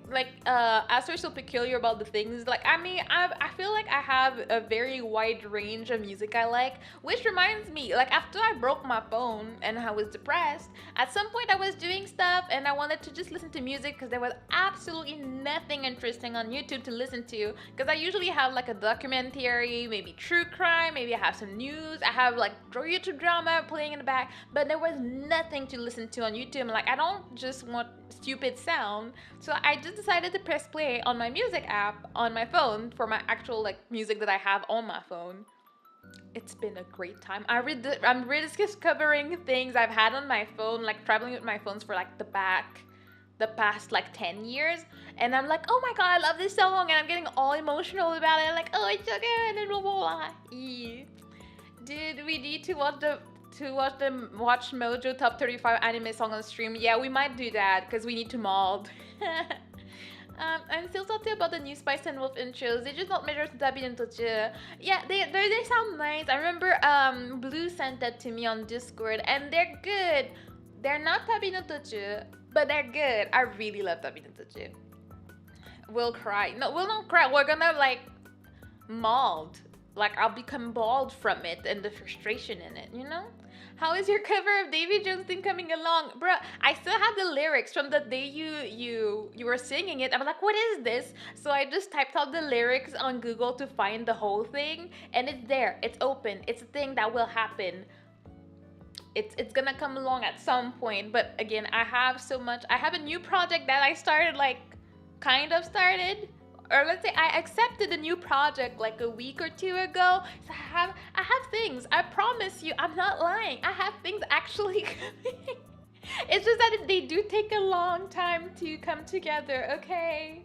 like Aster's so peculiar about the things. Like I mean, I feel like I have a very wide range of music I like, which reminds me, like after I broke my phone and I was depressed, at some point I was doing stuff and I wanted to just listen to music because there was absolutely nothing interesting on YouTube to listen to. Because I usually have like a documentary, maybe true crime, maybe I have some news, I have like YouTube drama playing in the back, but there was nothing to listen to on YouTube. Like I don't just want stupid sound, so I just decided to press play on my music app on my phone for my actual like music that I have on my phone. It's been a great time. I'm rediscovering things I've had on my phone, like traveling with my phones for like the past like 10 years, and I'm like, oh my god, I love this song, and I'm getting all emotional about it. Like, oh, it's so good, and blah blah blah. Yeah. Did we need to watch Mojo Top 35 anime song on stream? Yeah, we might do that because we need to mold. I'm still salty about the new Spice and Wolf intros. They just don't measure Tabi and Tochi. Yeah, they sound nice. I remember Blue sent that to me on Discord, and they're good. They're not Tabi no Tochi, but they're good. I really love Tabi no Tochi. We'll cry. No, we'll not cry. We're gonna like mold. Like I'll become bald from it and the frustration in it, you know? How is your cover of Davy Jones thing coming along? Bruh, I still have the lyrics from the day you were singing it. I'm like, what is this? So I just typed out the lyrics on Google to find the whole thing, and it's there. It's open. It's a thing that will happen. It's gonna come along at some point. But again, I have so much. I have a new project that I started, like kind of started, or let's say I accepted a new project like a week or two ago. So I have things. I promise you, I'm not lying. I have things actually coming. It's just that they do take a long time to come together, okay?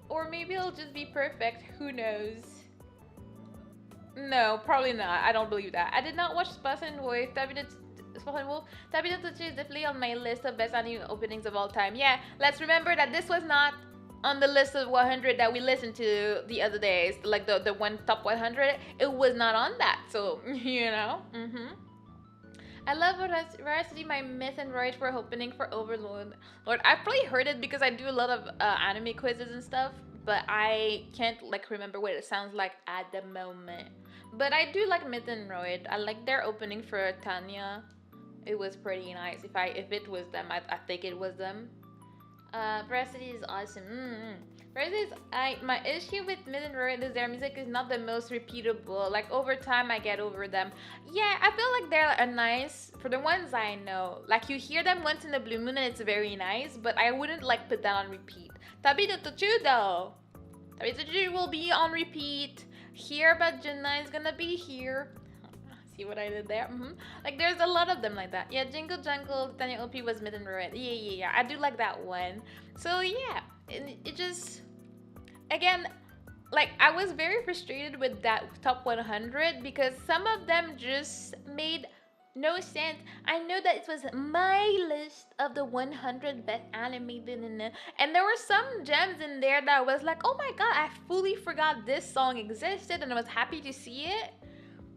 Or maybe it'll just be perfect. Who knows? No, probably not. I don't believe that. I did not watch Spice and Wolf. Tabi no Tochi is definitely on my list of best anime openings of all time. Yeah, let's remember that this was not on the list of 100 that we listened to the other days, like the one top 100. It was not on that, so you know. I love Veracity, my myth and right for opening for Overlord. Lord, I probably heard it because I do a lot of anime quizzes and stuff, but I can't like remember what it sounds like at the moment. But I do like Myth and Roid. I like their opening for Tanya. It was pretty nice. If it was them, I think it was them. Veracity is awesome. Veracity is my issue with Myth and Roid is their music is not the most repeatable. Like over time, I get over them. Yeah, I feel like they're a nice for the ones I know. Like you hear them once in a blue moon and it's very nice, but I wouldn't like put that on repeat. Tabi no Tochu though. Tabi no Tochu will be on repeat. Here, but Junna is gonna be here. See what I did there? Like there's a lot of them like that. Yeah, Jingle Jungle, Tanya OP was Mid and Red. Yeah. I do like that one. So yeah, it just again, like I was very frustrated with that top 100 because some of them just made no sense. I know that it was my list of the 100 best animated, and there were some gems in there that was like, oh my god, I fully forgot this song existed, and I was happy to see it.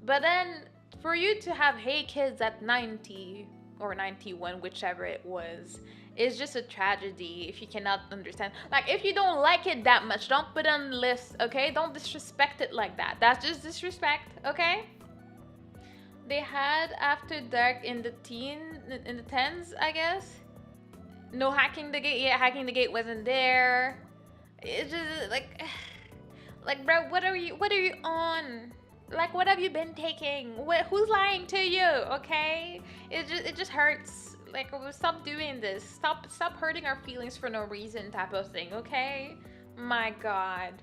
But then for you to have Hey Kids at 90 or 91, whichever it was, is just a tragedy if you cannot understand. Like if you don't like it that much, don't put it on the list, okay? Don't disrespect it like that. That's just disrespect, okay? They had After Dark in the tens, I guess. No Hacking the Gate. Yeah, Hacking the Gate wasn't there. It's just like bro, what are you on? Like what have you been taking? Who's lying to you? Okay, it just hurts. Like stop doing this. Stop hurting our feelings for no reason, type of thing. Okay, my god.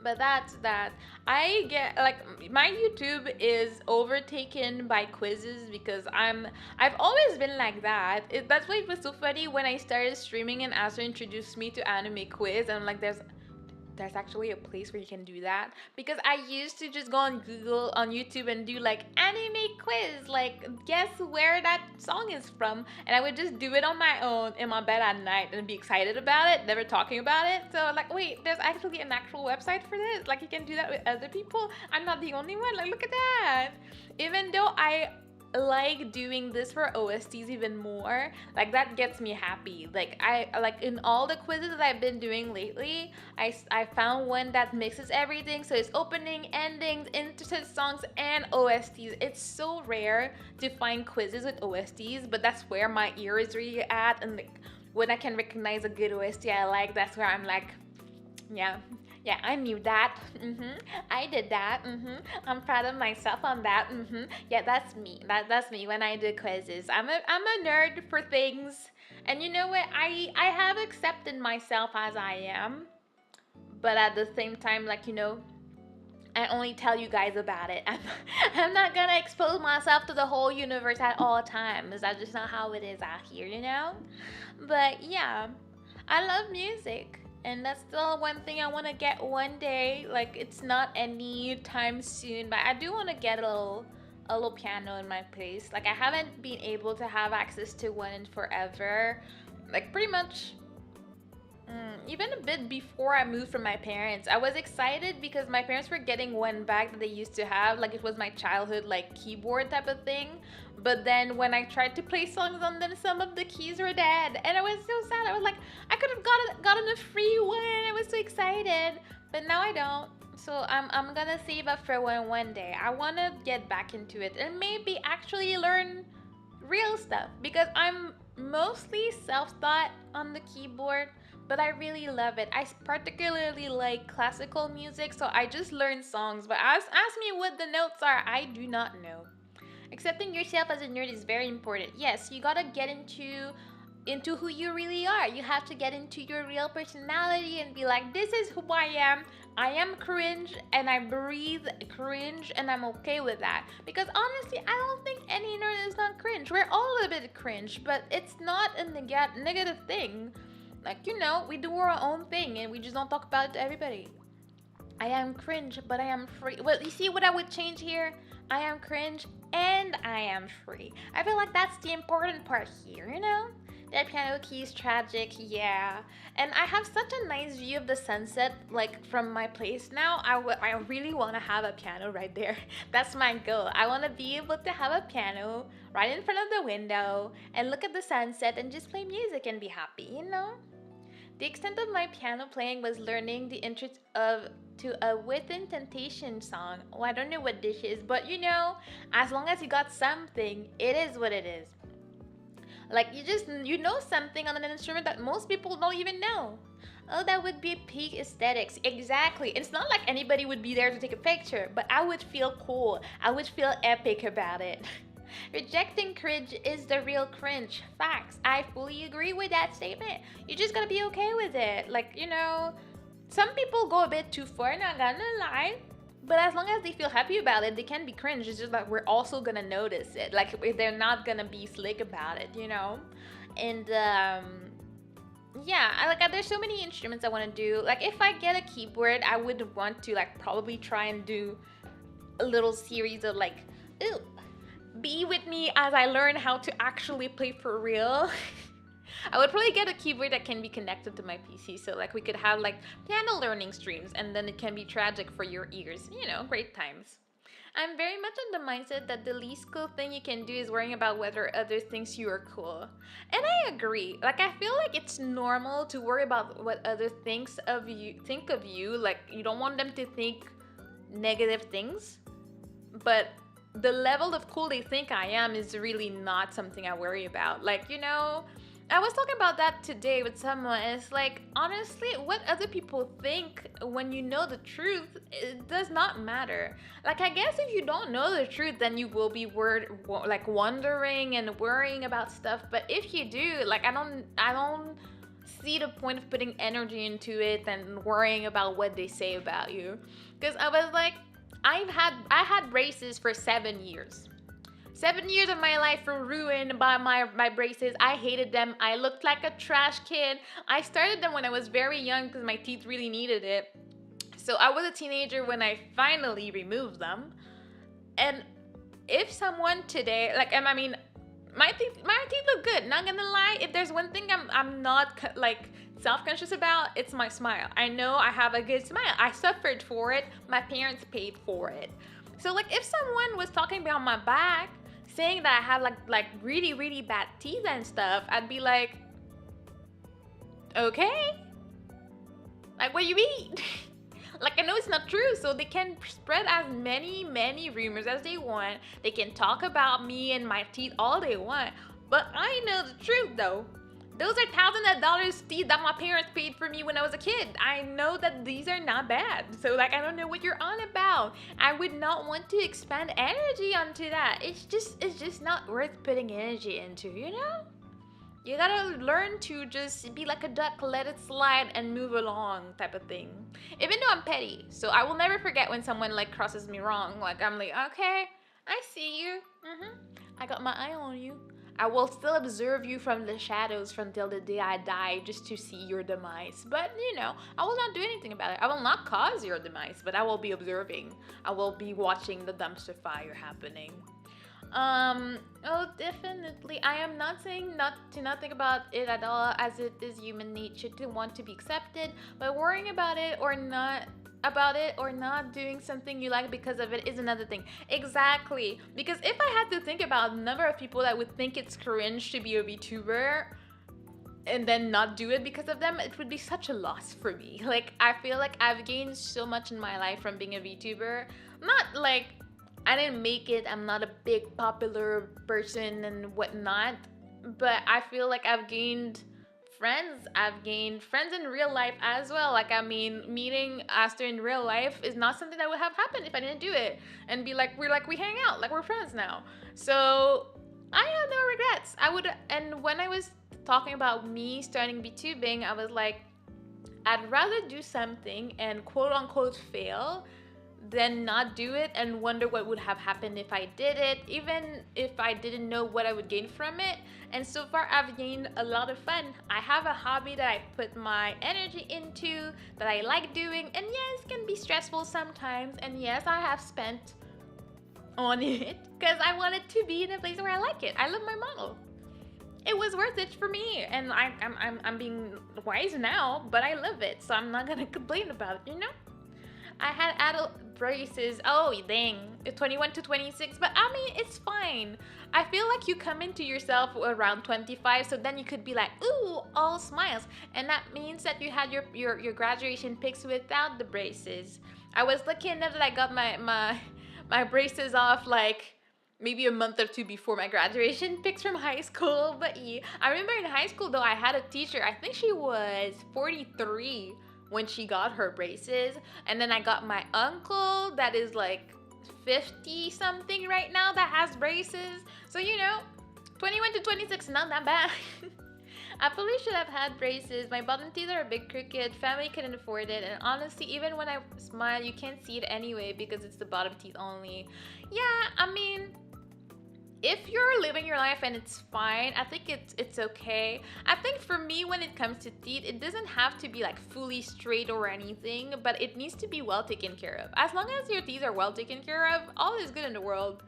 But that's that. I get like my YouTube is overtaken by quizzes because I've always been like that. That's why it was so funny when I started streaming and Asa introduced me to anime quiz, and I'm like, there's there's actually a place where you can do that, because I used to just go on Google, on YouTube, and do like anime quiz, like guess where that song is from, and I would just do it on my own in my bed at night and be excited about it, never talking about it. So like, wait, there's actually an actual website for this. Like you can do that with other people. I'm not the only one. Like look at that. Even though I like doing this for OSTs even more, like that gets me happy. Like I like in all the quizzes that I've been doing lately, I found one that mixes everything, so it's opening, endings, interested songs, and OSTs. It's so rare to find quizzes with OSTs, but that's where my ear is really at. And like when I can recognize a good OST I like, that's where I'm like, yeah, yeah, I knew that. I did that. I'm proud of myself on that. Yeah, that's me. That's me when I do quizzes. I'm a nerd for things. And you know what? I have accepted myself as I am. But at the same time, like, you know, I only tell you guys about it. I'm not gonna expose myself to the whole universe at all times. That's just not how it is out here, you know? But yeah, I love music. And that's still one thing I want to get one day. Like it's not any time soon, but I do want to get a little piano in my place. Like I haven't been able to have access to one in forever. Like pretty much even a bit before I moved from my parents. I was excited because my parents were getting one back that they used to have. Like it was my childhood like keyboard type of thing. But then when I tried to play songs on them, some of the keys were dead. And I was so sad. I was like, I could have gotten a free one. I was so excited. But now I don't. So I'm gonna save up for one day. I wanna get back into it and maybe actually learn real stuff, because I'm mostly self-taught on the keyboard, but I really love it. I particularly like classical music, so I just learn songs. But ask me what the notes are. I do not know. Accepting yourself as a nerd is very important. Yes, you gotta get into who you really are. You have to get into your real personality and be like, this is who I am. I am cringe and I breathe cringe and I'm okay with that. Because honestly, I don't think any nerd is not cringe. We're all a bit cringe, but it's not a negative thing. Like, you know, we do our own thing and we just don't talk about it to everybody. I am cringe, but I am free. Well, you see what I would change here? I am cringe and I am free. I feel like that's the important part here, you know? That piano key is tragic, yeah. And I have such a nice view of the sunset, like from my place now. I really want to have a piano right there. That's my goal. I want to be able to have a piano right in front of the window and look at the sunset and just play music and be happy, you know? The extent of my piano playing was learning the intro to a Within Temptation song. Oh, I don't know what this is, but you know, as long as you got something, it is what it is. Like you know something on an instrument that most people don't even know. Oh, that would be peak aesthetics. Exactly. It's not like anybody would be there to take a picture, but I would feel cool. I would feel epic about it. Rejecting cringe is the real cringe. Facts. I fully agree with that statement. You just gotta be okay with it. Like, you know, some people go a bit too far, not gonna lie. But as long as they feel happy about it, they can be cringe. It's just that we're also gonna notice it. Like, if they're not gonna be slick about it, you know? And, yeah, there's so many instruments I want to do. Like, if I get a keyboard, I would want to, like, probably try and do a little series of, like, ooh, be with me as I learn how to actually play for real. I would probably get a keyboard that can be connected to my PC, so like we could have like piano learning streams, and then it can be tragic for your ears. You know, great times. I'm very much in the mindset that the least cool thing you can do is worrying about whether others thinks you are cool. And I agree. Like, I feel like it's normal to worry about what others think of you. Like, you don't want them to think negative things. But the level of cool they think I am is really not something I worry about. Like, you know, I was talking about that today with someone. It's like, honestly, what other people think when you know the truth, it does not matter. Like, I guess if you don't know the truth, then you will be wondering and worrying about stuff. But if you do, like, I don't see the point of putting energy into it and worrying about what they say about you. Because I was like, I had braces for 7 years. 7 years of my life were ruined by my braces. I hated them. I looked like a trash kid. I started them when I was very young because my teeth really needed it. So I was a teenager when I finally removed them. And if someone today, like, I mean, my teeth look good. Not gonna lie. If there's one thing I'm not like self-conscious about, it's my smile. I know I have a good smile. I suffered for it. My parents paid for it. So like, if someone was talking behind my back, saying that I have like really really bad teeth and stuff, I'd be like, okay, like what you mean? Like, I know it's not true, so they can spread as many rumors as they want. They can talk about me and my teeth all they want. But I know the truth, though. Those are thousands of dollars teeth that my parents paid for me when I was a kid. I know that these are not bad. So, like, I don't know what you're on about. I would not want to expend energy onto that. It's just not worth putting energy into, you know? You gotta learn to just be like a duck, let it slide and move along type of thing. Even though I'm petty, so I will never forget when someone like crosses me wrong. Like, I'm like, okay, I see you. I got my eye on you. I will still observe you from the shadows from till the day I die just to see your demise. But, you know, I will not do anything about it. I will not cause your demise, but I will be observing. I will be watching the dumpster fire happening. Oh, definitely. I am not saying not think about it at all, as it is human nature to want to be accepted, but worrying about it or not doing something you like because of it is another thing. Exactly. Because if I had to think about the number of people that would think it's cringe to be a VTuber and then not do it because of them, it would be such a loss for me. Like, I feel like I've gained so much in my life from being a VTuber. Not like I didn't make it, I'm not a big popular person and whatnot, but I feel like I've gained friends. I've gained friends in real life as well. Like, I mean, meeting Aster in real life is not something that would have happened if I didn't do it. And be like, we hang out, like we're friends now. So I have no regrets. And when I was talking about me starting VTubing, I was like, I'd rather do something and quote unquote fail than not do it and wonder what would have happened if I did it, even if I didn't know what I would gain from it. And so far, I've gained a lot of fun. I have a hobby that I put my energy into, that I like doing, and yes, it can be stressful sometimes, and yes, I have spent on it because I wanted to be in a place where I like it. I love my model. It was worth it for me, and I'm being wise now, but I love it, so I'm not gonna complain about it, you know? I had adult braces. Oh, dang. 21 to 26. But I mean, it's fine. I feel like you come into yourself around 25. So then you could be like, ooh, all smiles. And that means that you had your graduation pics without the braces. I was lucky enough that I got my braces off like maybe a month or two before my graduation pics from high school. But yeah, I remember in high school though, I had a teacher. I think she was 43 when she got her braces, and then I got my uncle that is like 50 something right now that has braces. So, you know, 21 to 26, not that bad. I probably should have had braces. My bottom teeth are a bit crooked. Family couldn't afford it, and honestly, even when I smile, you can't see it anyway because it's the bottom teeth only. Yeah, I mean, if you're living your life and it's fine, I think it's okay. I think for me, when it comes to teeth, it doesn't have to be like fully straight or anything, but it needs to be well taken care of. As long as your teeth are well taken care of, all is good in the world.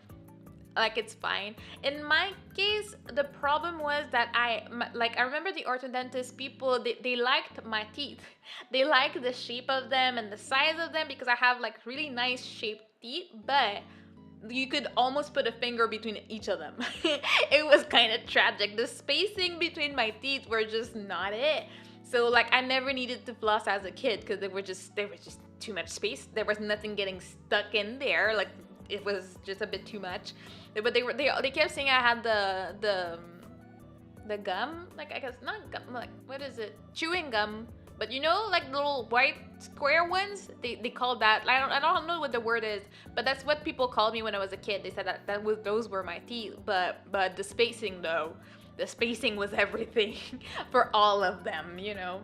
Like, it's fine. In my case, the problem was that I remember the orthodontist people, they liked my teeth. They liked the shape of them and the size of them because I have like really nice shaped teeth, but you could almost put a finger between each of them. It was kind of tragic. The spacing between my teeth were just not it. So like, I never needed to floss as a kid because there was just too much space. There was nothing getting stuck in there. Like, it was just a bit too much. But they kept saying I had the gum, like, I guess not gum, like, what is it? Chewing gum. But you know, like little white square ones, they called that. I don't know what the word is, but that's what people called me when I was a kid. They said that those were my teeth. But the spacing though, the spacing was everything for all of them, you know.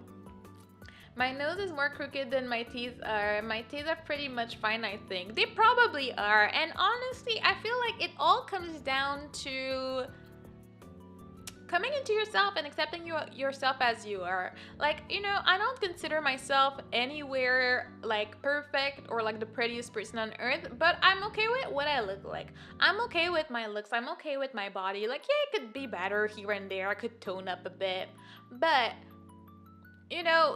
My nose is more crooked than my teeth are. My teeth are pretty much fine, I think. They probably are. And honestly, I feel like it all comes down to coming into yourself and accepting yourself as you are. Like, I don't consider myself anywhere like perfect or like the prettiest person on earth, but I'm okay with what I look like. I'm okay with my looks. I'm okay with my body. Like, yeah, it could be better here and there. I could tone up a bit, but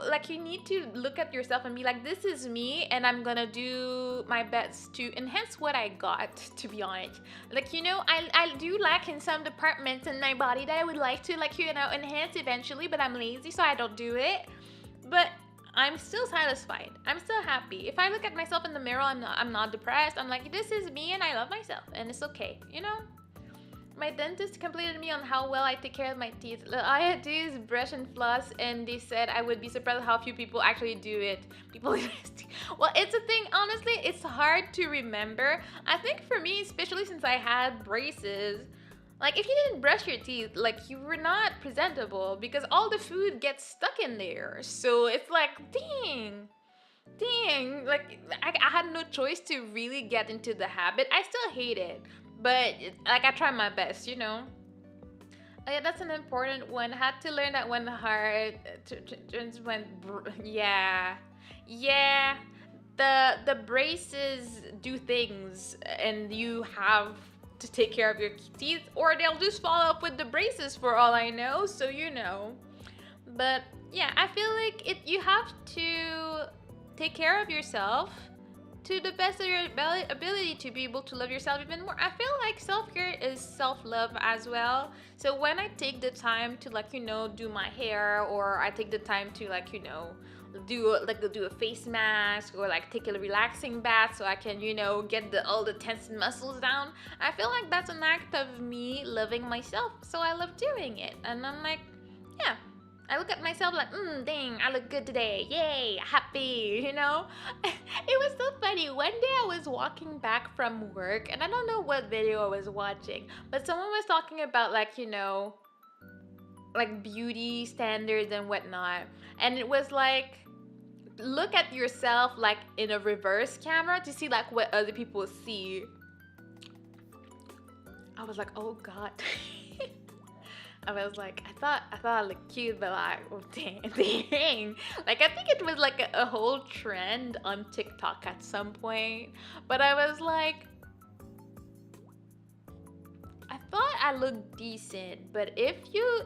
like you need to look at yourself and be like, this is me, and I'm gonna do my best to enhance what I got, to be honest. Like, I do lack in some departments in my body that I would like to, like, enhance eventually, but I'm lazy, so I don't do it. But I'm still satisfied. I'm still happy. If I look at myself in the mirror, I'm not depressed. I'm like, this is me, and I love myself, and it's okay, My dentist complimented me on how well I take care of my teeth. All I had to do is brush and floss, and they said I would be surprised how few people actually do it. Well, it's a thing, honestly, it's hard to remember. I think for me, especially since I had braces, like if you didn't brush your teeth, like you were not presentable because all the food gets stuck in there. So it's like, dang, like I had no choice to really get into the habit. I still hate it. But, like, I try my best, Oh, yeah, that's an important one. Had to learn that when the heart turns when... Yeah. Yeah. The braces do things, and you have to take care of your teeth, or they'll just fall up with the braces for all I know, so But, yeah, I feel like you have to take care of yourself to the best of your ability to be able to love yourself even more. I feel like self-care is self-love as well. So when I take the time to, like, do my hair, or I take the time to, like, do a face mask, or like take a relaxing bath so I can, get all the tense muscles down, I feel like that's an act of me loving myself. So I love doing it. And I'm like, yeah, I look at myself like, dang, I look good today. Yay, happy, It was so funny. One day I was walking back from work, and I don't know what video I was watching, but someone was talking about, like, like beauty standards and whatnot. And it was like, look at yourself like in a reverse camera to see like what other people see. I was like, oh God. I was like, I thought I looked cute, but like, oh, dang. Like, I think it was like a whole trend on TikTok at some point. But I was like, I thought I looked decent, but if you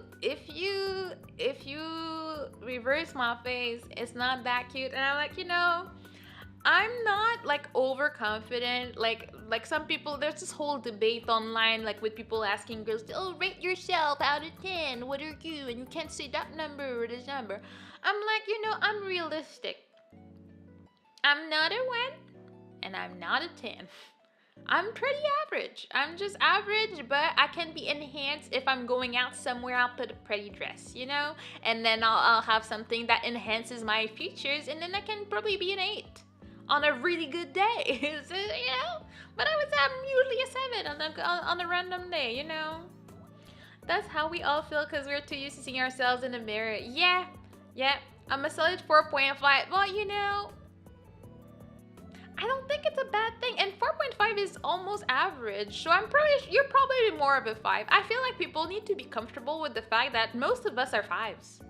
reverse my face, it's not that cute. And I'm like, I'm not like overconfident. Like some people, there's this whole debate online, like with people asking girls, oh, rate yourself out of 10. What are you? And you can't say that number or this number. I'm like, I'm realistic. I'm not a 1 and I'm not a 10. I'm pretty average. I'm just average, but I can be enhanced. If I'm going out somewhere, I'll put a pretty dress, and then I'll have something that enhances my features, and then I can probably be an 8 on a really good day. So, but I would say I'm usually a 7 on a random day, That's how we all feel because we're too used to seeing ourselves in the mirror. Yeah, I'm a solid 4.5. Well, I don't think it's a bad thing, and 4.5 is almost average, so you're probably more of a 5. I feel like people need to be comfortable with the fact that most of us are 5s.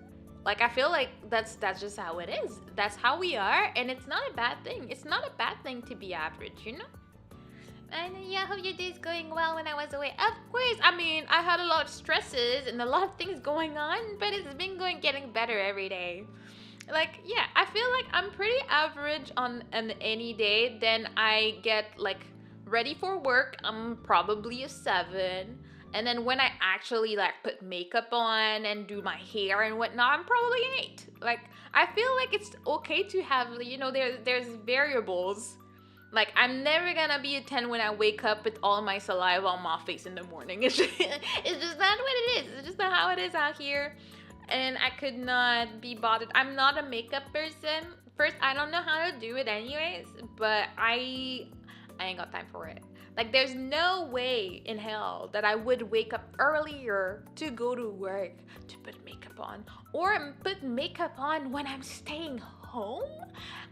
Like, I feel like that's just how it is. That's how we are, and it's not a bad thing. It's not a bad thing to be average, And yeah, I hope your day's going well when I was away. Of course, I mean, I had a lot of stresses and a lot of things going on, but it's been getting better every day. Like, yeah, I feel like I'm pretty average on any day. Then I get, like, ready for work. I'm probably a 7. And then when I actually, like, put makeup on and do my hair and whatnot, I'm probably an 8. Like, I feel like it's okay to have, there's variables. Like, I'm never gonna be a 10 when I wake up with all my saliva on my face in the morning. It's just not what it is. It's just not how it is out here. And I could not be bothered. I'm not a makeup person. First, I don't know how to do it anyways, but I ain't got time for it. Like, there's no way in hell that I would wake up earlier to go to work to put makeup on, or put makeup on when I'm staying home.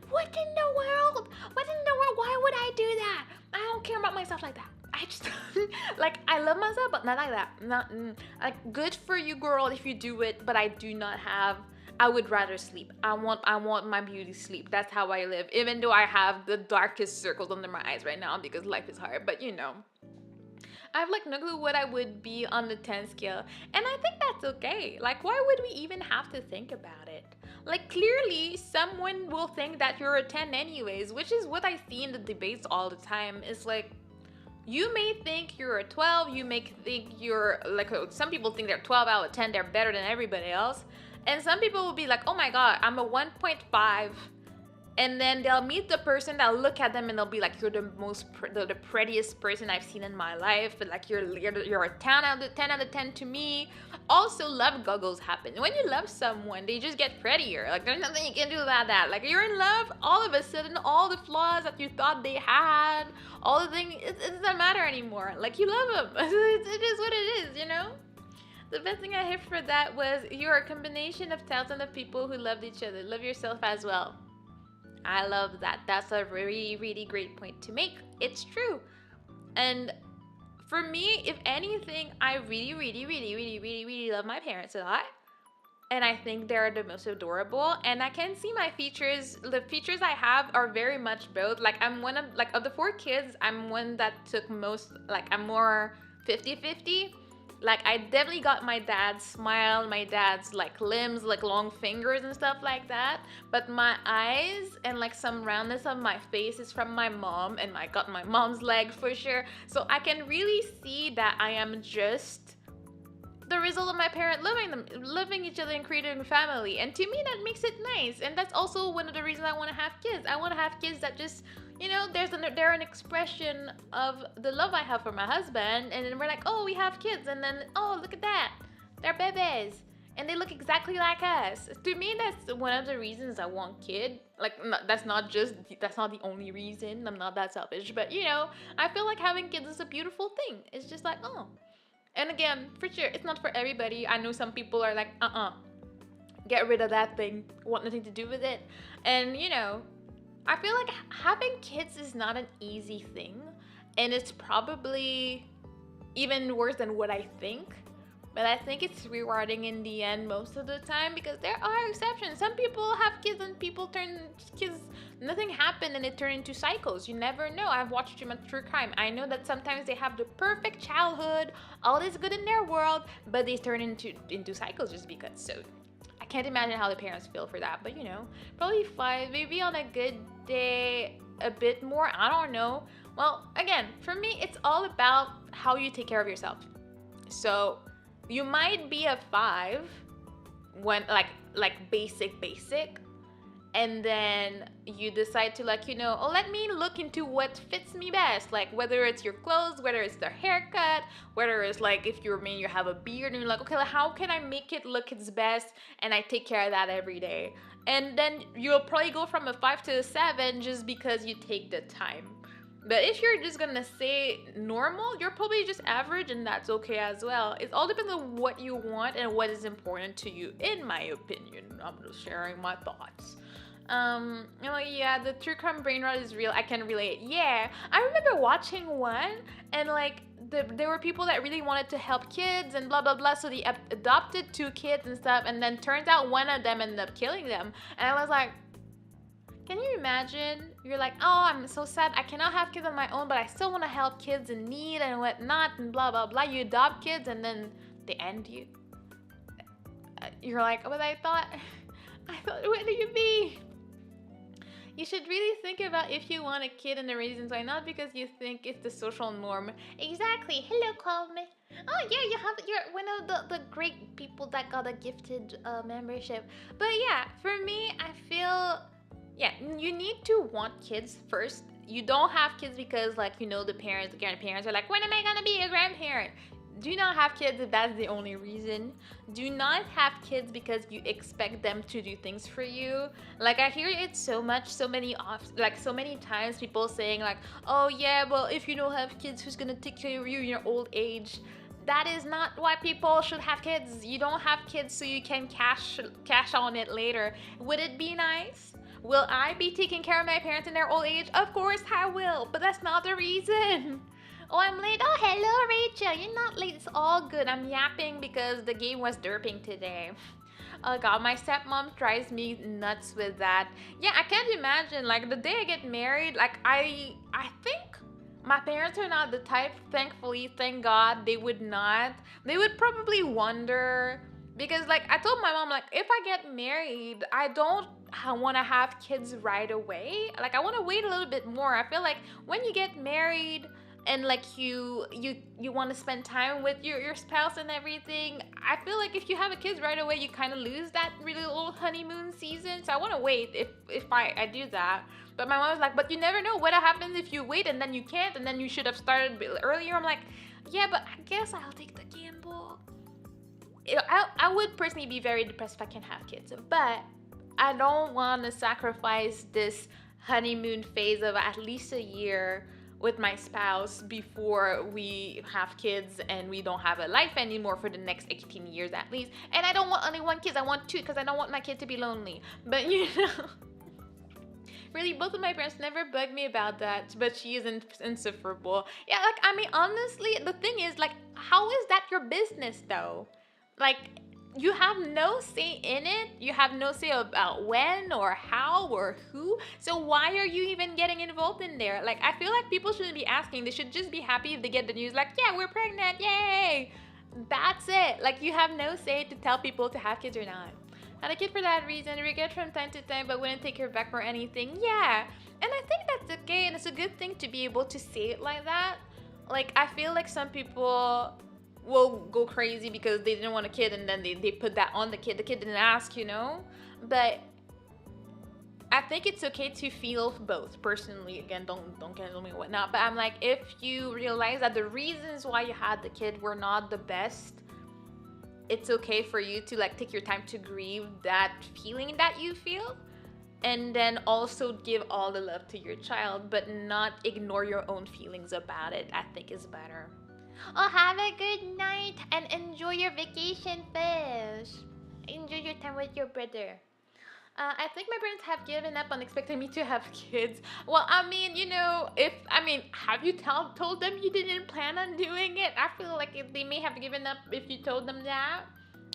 What in the world? Why would I do that? I don't care about myself like that. I just like I love myself, but not like that. Not like good for you, girl, if you do it. But I do not have. I would rather sleep. I want my beauty sleep. That's how I live. Even though I have the darkest circles under my eyes right now because life is hard. But I have like no clue what I would be on the 10 scale. And I think that's okay. Like, why would we even have to think about it? Like, clearly, someone will think that you're a 10 anyways, which is what I see in the debates all the time. It's like, you may think you're a 12, you may think you're like, some people think they're 12 out of 10, they're better than everybody else. And some people will be like, oh my god, I'm a 1.5. And then they'll meet the person, they'll look at them and they'll be like, you're the most the prettiest person I've seen in my life. But like you're a 10 out of 10 to me. Also, love goggles happen. When you love someone, they just get prettier. Like there's nothing you can do about that. Like you're in love, all of a sudden all the flaws that you thought they had, all the things, it doesn't matter anymore. Like you love them. It is what it is, The best thing I heard for that was you're a combination of thousands of people who loved each other. Love yourself as well. I love that. That's a really, really great point to make. It's true. And for me, if anything, I really, really, really, really, really, really love my parents a lot. And I think they're the most adorable. And I can see my features. The features I have are very much both. Like I'm one of the 4 kids, I'm one that took most, like I'm more 50-50. Like I definitely got my dad's smile, my dad's like limbs, like long fingers and stuff like that. But my eyes and like some roundness of my face is from my mom, and I got my mom's leg for sure. So I can really see that I am just the result of my parents loving each other and creating a family. And to me that makes it nice. And that's also one of the reasons I want to have kids. I want to have kids that just they're an expression of the love I have for my husband, and then we're like, oh, we have kids, and then, oh, look at that, they're babies, and they look exactly like us. To me, that's one of the reasons I want kid. Like, that's not the only reason. I'm not that selfish, but I feel like having kids is a beautiful thing. It's just like, oh. And again, for sure, it's not for everybody. I know some people are like, get rid of that thing, want nothing to do with it. And I feel like having kids is not an easy thing, and it's probably even worse than what I think. But I think it's rewarding in the end most of the time, because there are exceptions. Some people have kids and nothing happened and it turned into cycles. You never know. I've watched too much true crime. I know that sometimes they have the perfect childhood, all is good in their world, but they turn into cycles just because. So I can't imagine how the parents feel for that, but probably 5, maybe on a good day, a bit more, I don't know. Well, again, for me, it's all about how you take care of yourself. So you might be a 5 when like basic, and then you decide to oh, let me look into what fits me best, like whether it's your clothes, whether it's the haircut, whether it's like if you have a beard and you're like, okay, how can I make it look its best, and I take care of that every day. And then you'll probably go from a 5 to a 7 just because you take the time. But if you're just gonna say normal, you're probably just average, and that's okay as well. It all depends on what you want and what is important to you, in my opinion. I'm just sharing my thoughts. Yeah, the true crime brain rot is real. I can relate. Yeah, I remember watching one, and there were people that really wanted to help kids and blah blah blah, so they adopted 2 kids and stuff, and then turns out one of them ended up killing them. And I was like, can you imagine? You're like, oh, I'm so sad I cannot have kids on my own, but I still want to help kids in need and whatnot and blah blah blah. You adopt kids and then they end you. You're like, but I thought, what do you mean? You should really think about if you want a kid and the reasons why, not because you think it's the social norm. Exactly. Hello, Colme. Oh yeah, you're one of the great people that got a gifted membership. But yeah, for me, I feel, yeah, you need to want kids first. You don't have kids because the parents, the grandparents are like, when am I gonna be a grandparent? Do not have kids if that's the only reason. Do not have kids because you expect them to do things for you. Like, I hear it so many times, people saying like, oh yeah, well, if you don't have kids, who's gonna take care of you in your old age? That is not why people should have kids. You don't have kids so you can cash on it later. Would it be nice? Will I be taking care of my parents in their old age? Of course I will, but that's not the reason. Oh, I'm late. Oh, hello, Rachel. You're not late. It's all good. I'm yapping because the game was derping today. Oh god, my stepmom drives me nuts with that. Yeah, I can't imagine. Like the day I get married, like I think my parents are not the type, thankfully, thank God, they would not. They would probably wonder because like I told my mom like if I get married, I don't want to have kids right away. Like I want to wait a little bit more. I feel like when you get married and like you want to spend time with your spouse and everything, I feel like if you have a kids right away you kind of lose that really little honeymoon season. So I want to wait if I do that. But my mom was like, but you never know what happens if you wait and then you can't and then you should have started a bit earlier. I'm like, yeah, but I guess I'll take the gamble. I would personally be very depressed if I can't have kids, but I don't want to sacrifice this honeymoon phase of at least a year with my spouse before we have kids and we don't have a life anymore for the next 18 years at least. And I don't want only one kid, I want two because I don't want my kid to be lonely. But you know, really, both of my parents never bugged me about that, but she is insufferable. Yeah, like, I mean, honestly, the thing is, like, how is that your business, though? Like, you have no say in it. You have no say about when or how or who. So why are you even getting involved in there? Like, I feel like people shouldn't be asking. They should just be happy if they get the news like, yeah, we're pregnant, yay! That's it. Like, you have no say to tell people to have kids or not. Had a kid for that reason, regret from time to time, but wouldn't take her back for anything. Yeah, and I think that's okay, and it's a good thing to be able to say it like that. Like, I feel like some people will go crazy because they didn't want a kid and then they put that on the kid. The kid didn't ask, you know? But I think it's okay to feel both. Personally, again, don't cancel me or whatnot. But I'm like, if you realize that the reasons why you had the kid were not the best, it's okay for you to like take your time to grieve that feeling that you feel. And then also give all the love to your child, but not ignore your own feelings about it, I think is better. Oh, have a good night and enjoy your vacation, fish. Enjoy your time with your brother. I think my parents have given up on expecting me to have kids. Well, I mean, you know, have you told them you didn't plan on doing it? I feel like they may have given up if you told them that.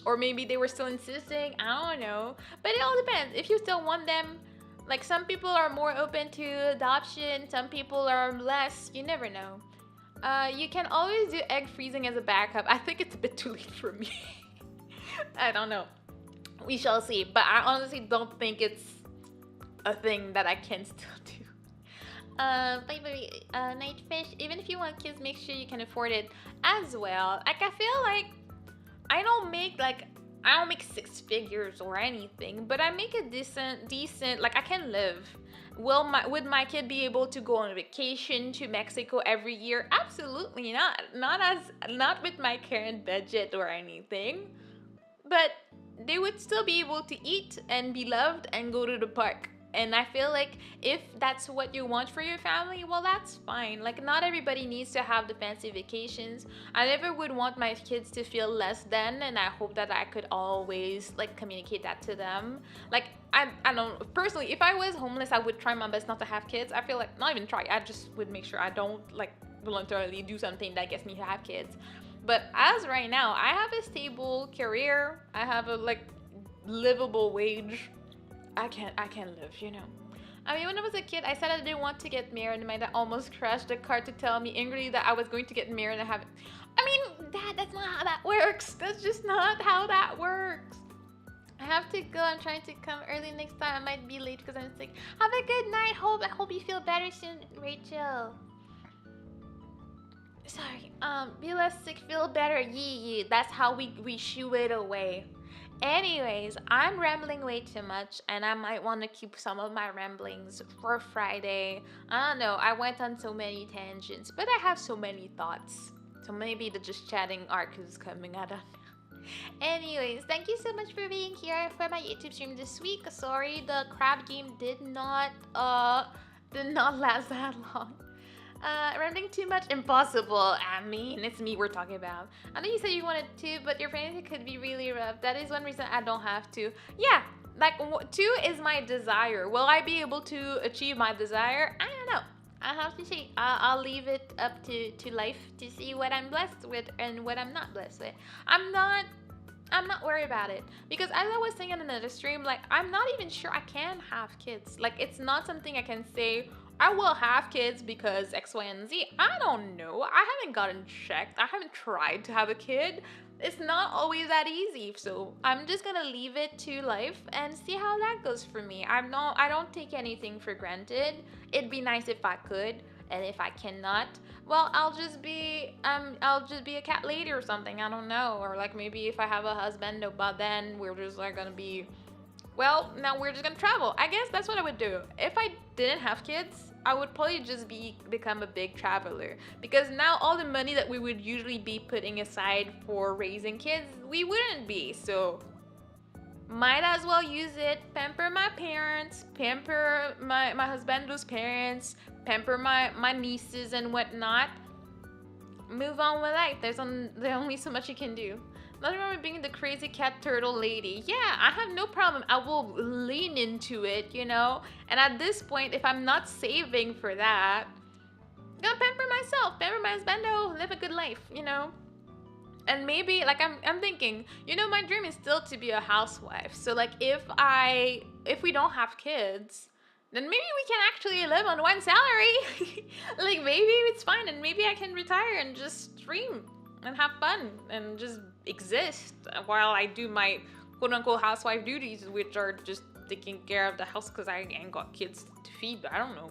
Or maybe they were still insisting. I don't know. But it all depends. If you still want them, like some people are more open to adoption, some people are less. You never know. You can always do egg freezing as a backup. I think it's a bit too late for me. I don't know. We shall see. But I honestly don't think it's a thing that I can still do. Night fish. Even if you want kids, make sure you can afford it as well. Like I feel like I don't make six figures or anything, but I make a decent. Like I can live. Would my kid be able to go on a vacation to Mexico every year? Absolutely not. Not with my current budget or anything. But they would still be able to eat and be loved and go to the park. And I feel like if that's what you want for your family, well, that's fine. Like, not everybody needs to have the fancy vacations. I never would want my kids to feel less than, and I hope that I could always, like, communicate that to them. Like, I don't, personally, if I was homeless, I would try my best not to have kids. I feel like, not even try, I just would make sure I don't, like, voluntarily do something that gets me to have kids. But as right now, I have a stable career. I have a, like, livable wage. I can live, you know. I mean, when I was a kid, I said I didn't want to get married, and my dad almost crashed the car to tell me angrily that I was going to get married and have. I mean, Dad, that's not how that works. That's just not how that works. I have to go. I'm trying to come early next time. I might be late because I'm sick. Have a good night. I hope you feel better soon, Rachel. Sorry. Be less sick, feel better. Yeah. That's how we shoo it away. Anyways, I'm rambling way too much, and I might want to keep some of my ramblings for Friday. I don't know, I went on so many tangents, but I have so many thoughts. So maybe the just chatting arc is coming, I don't know. Anyways, thank you so much for being here for my YouTube stream this week. Sorry, the crab game did not last that long. Rambling too much? Impossible. I mean, it's me we're talking about. I know you said you wanted to, but your pregnancy could be really rough. That is one reason I don't have to. Yeah, like 2 is my desire. Will I be able to achieve my desire? I don't know. I have to say, I'll leave it up to life to see what I'm blessed with and what I'm not blessed with. I'm not I'm not worried about it because as I was saying in another stream, like I'm not even sure I can have kids. Like it's not something I can say I will have kids because X, Y, and Z. I don't know. I haven't gotten checked. I haven't tried to have a kid. It's not always that easy. So I'm just gonna leave it to life and see how that goes for me. I don't take anything for granted. It'd be nice if I could, and if I cannot, well, I'll just be a cat lady or something. I don't know. Or like maybe if I have a husband, but then we're just like gonna be, well, now we're just gonna travel. I guess that's what I would do. If I didn't have kids, I would probably just become a big traveler because now all the money that we would usually be putting aside for raising kids, we wouldn't be. So might as well use it, pamper my parents, pamper my husband's parents, pamper my nieces and whatnot. Move on with life. There's only so much you can do. Nothing wrong with being the crazy cat turtle lady. Yeah, I have no problem. I will lean into it, you know? And at this point, if I'm not saving for that, I'm gonna pamper myself, pamper my husbando, live a good life, you know? And maybe, like, I'm thinking, you know, my dream is still to be a housewife. So, like, if we don't have kids, then maybe we can actually live on one salary. Like, maybe it's fine, and maybe I can retire and just stream and have fun and just exist while I do my quote-unquote housewife duties, which are just taking care of the house because I ain't got kids to feed. I don't know.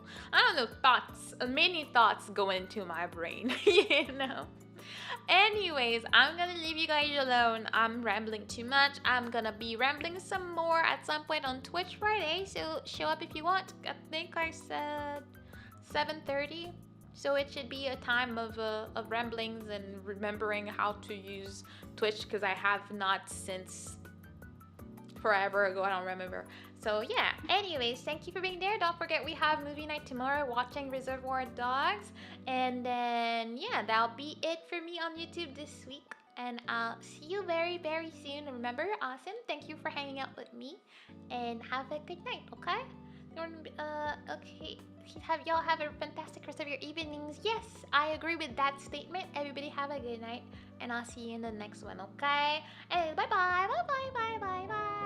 Thoughts. Many thoughts go into my brain, you know? Anyways, I'm gonna leave you guys alone. I'm rambling too much. I'm gonna be rambling some more at some point on Twitch Friday, so show up if you want. I think I said 7:30, so it should be a time of ramblings and remembering how to use Twitch because I have not since forever ago. I don't remember. So yeah, anyways, thank you for being there. Don't forget we have movie night tomorrow watching Reservoir Dogs. And then yeah, that'll be it for me on YouTube this week. And I'll see you very, very soon. And remember, you're awesome. Thank you for hanging out with me. And have a good night, okay? Okay. Y'all have a fantastic rest of your evenings. Yes, I agree with that statement. Everybody have a good night. And I'll see you in the next one, okay? And bye-bye. Bye-bye. Bye-bye. Bye.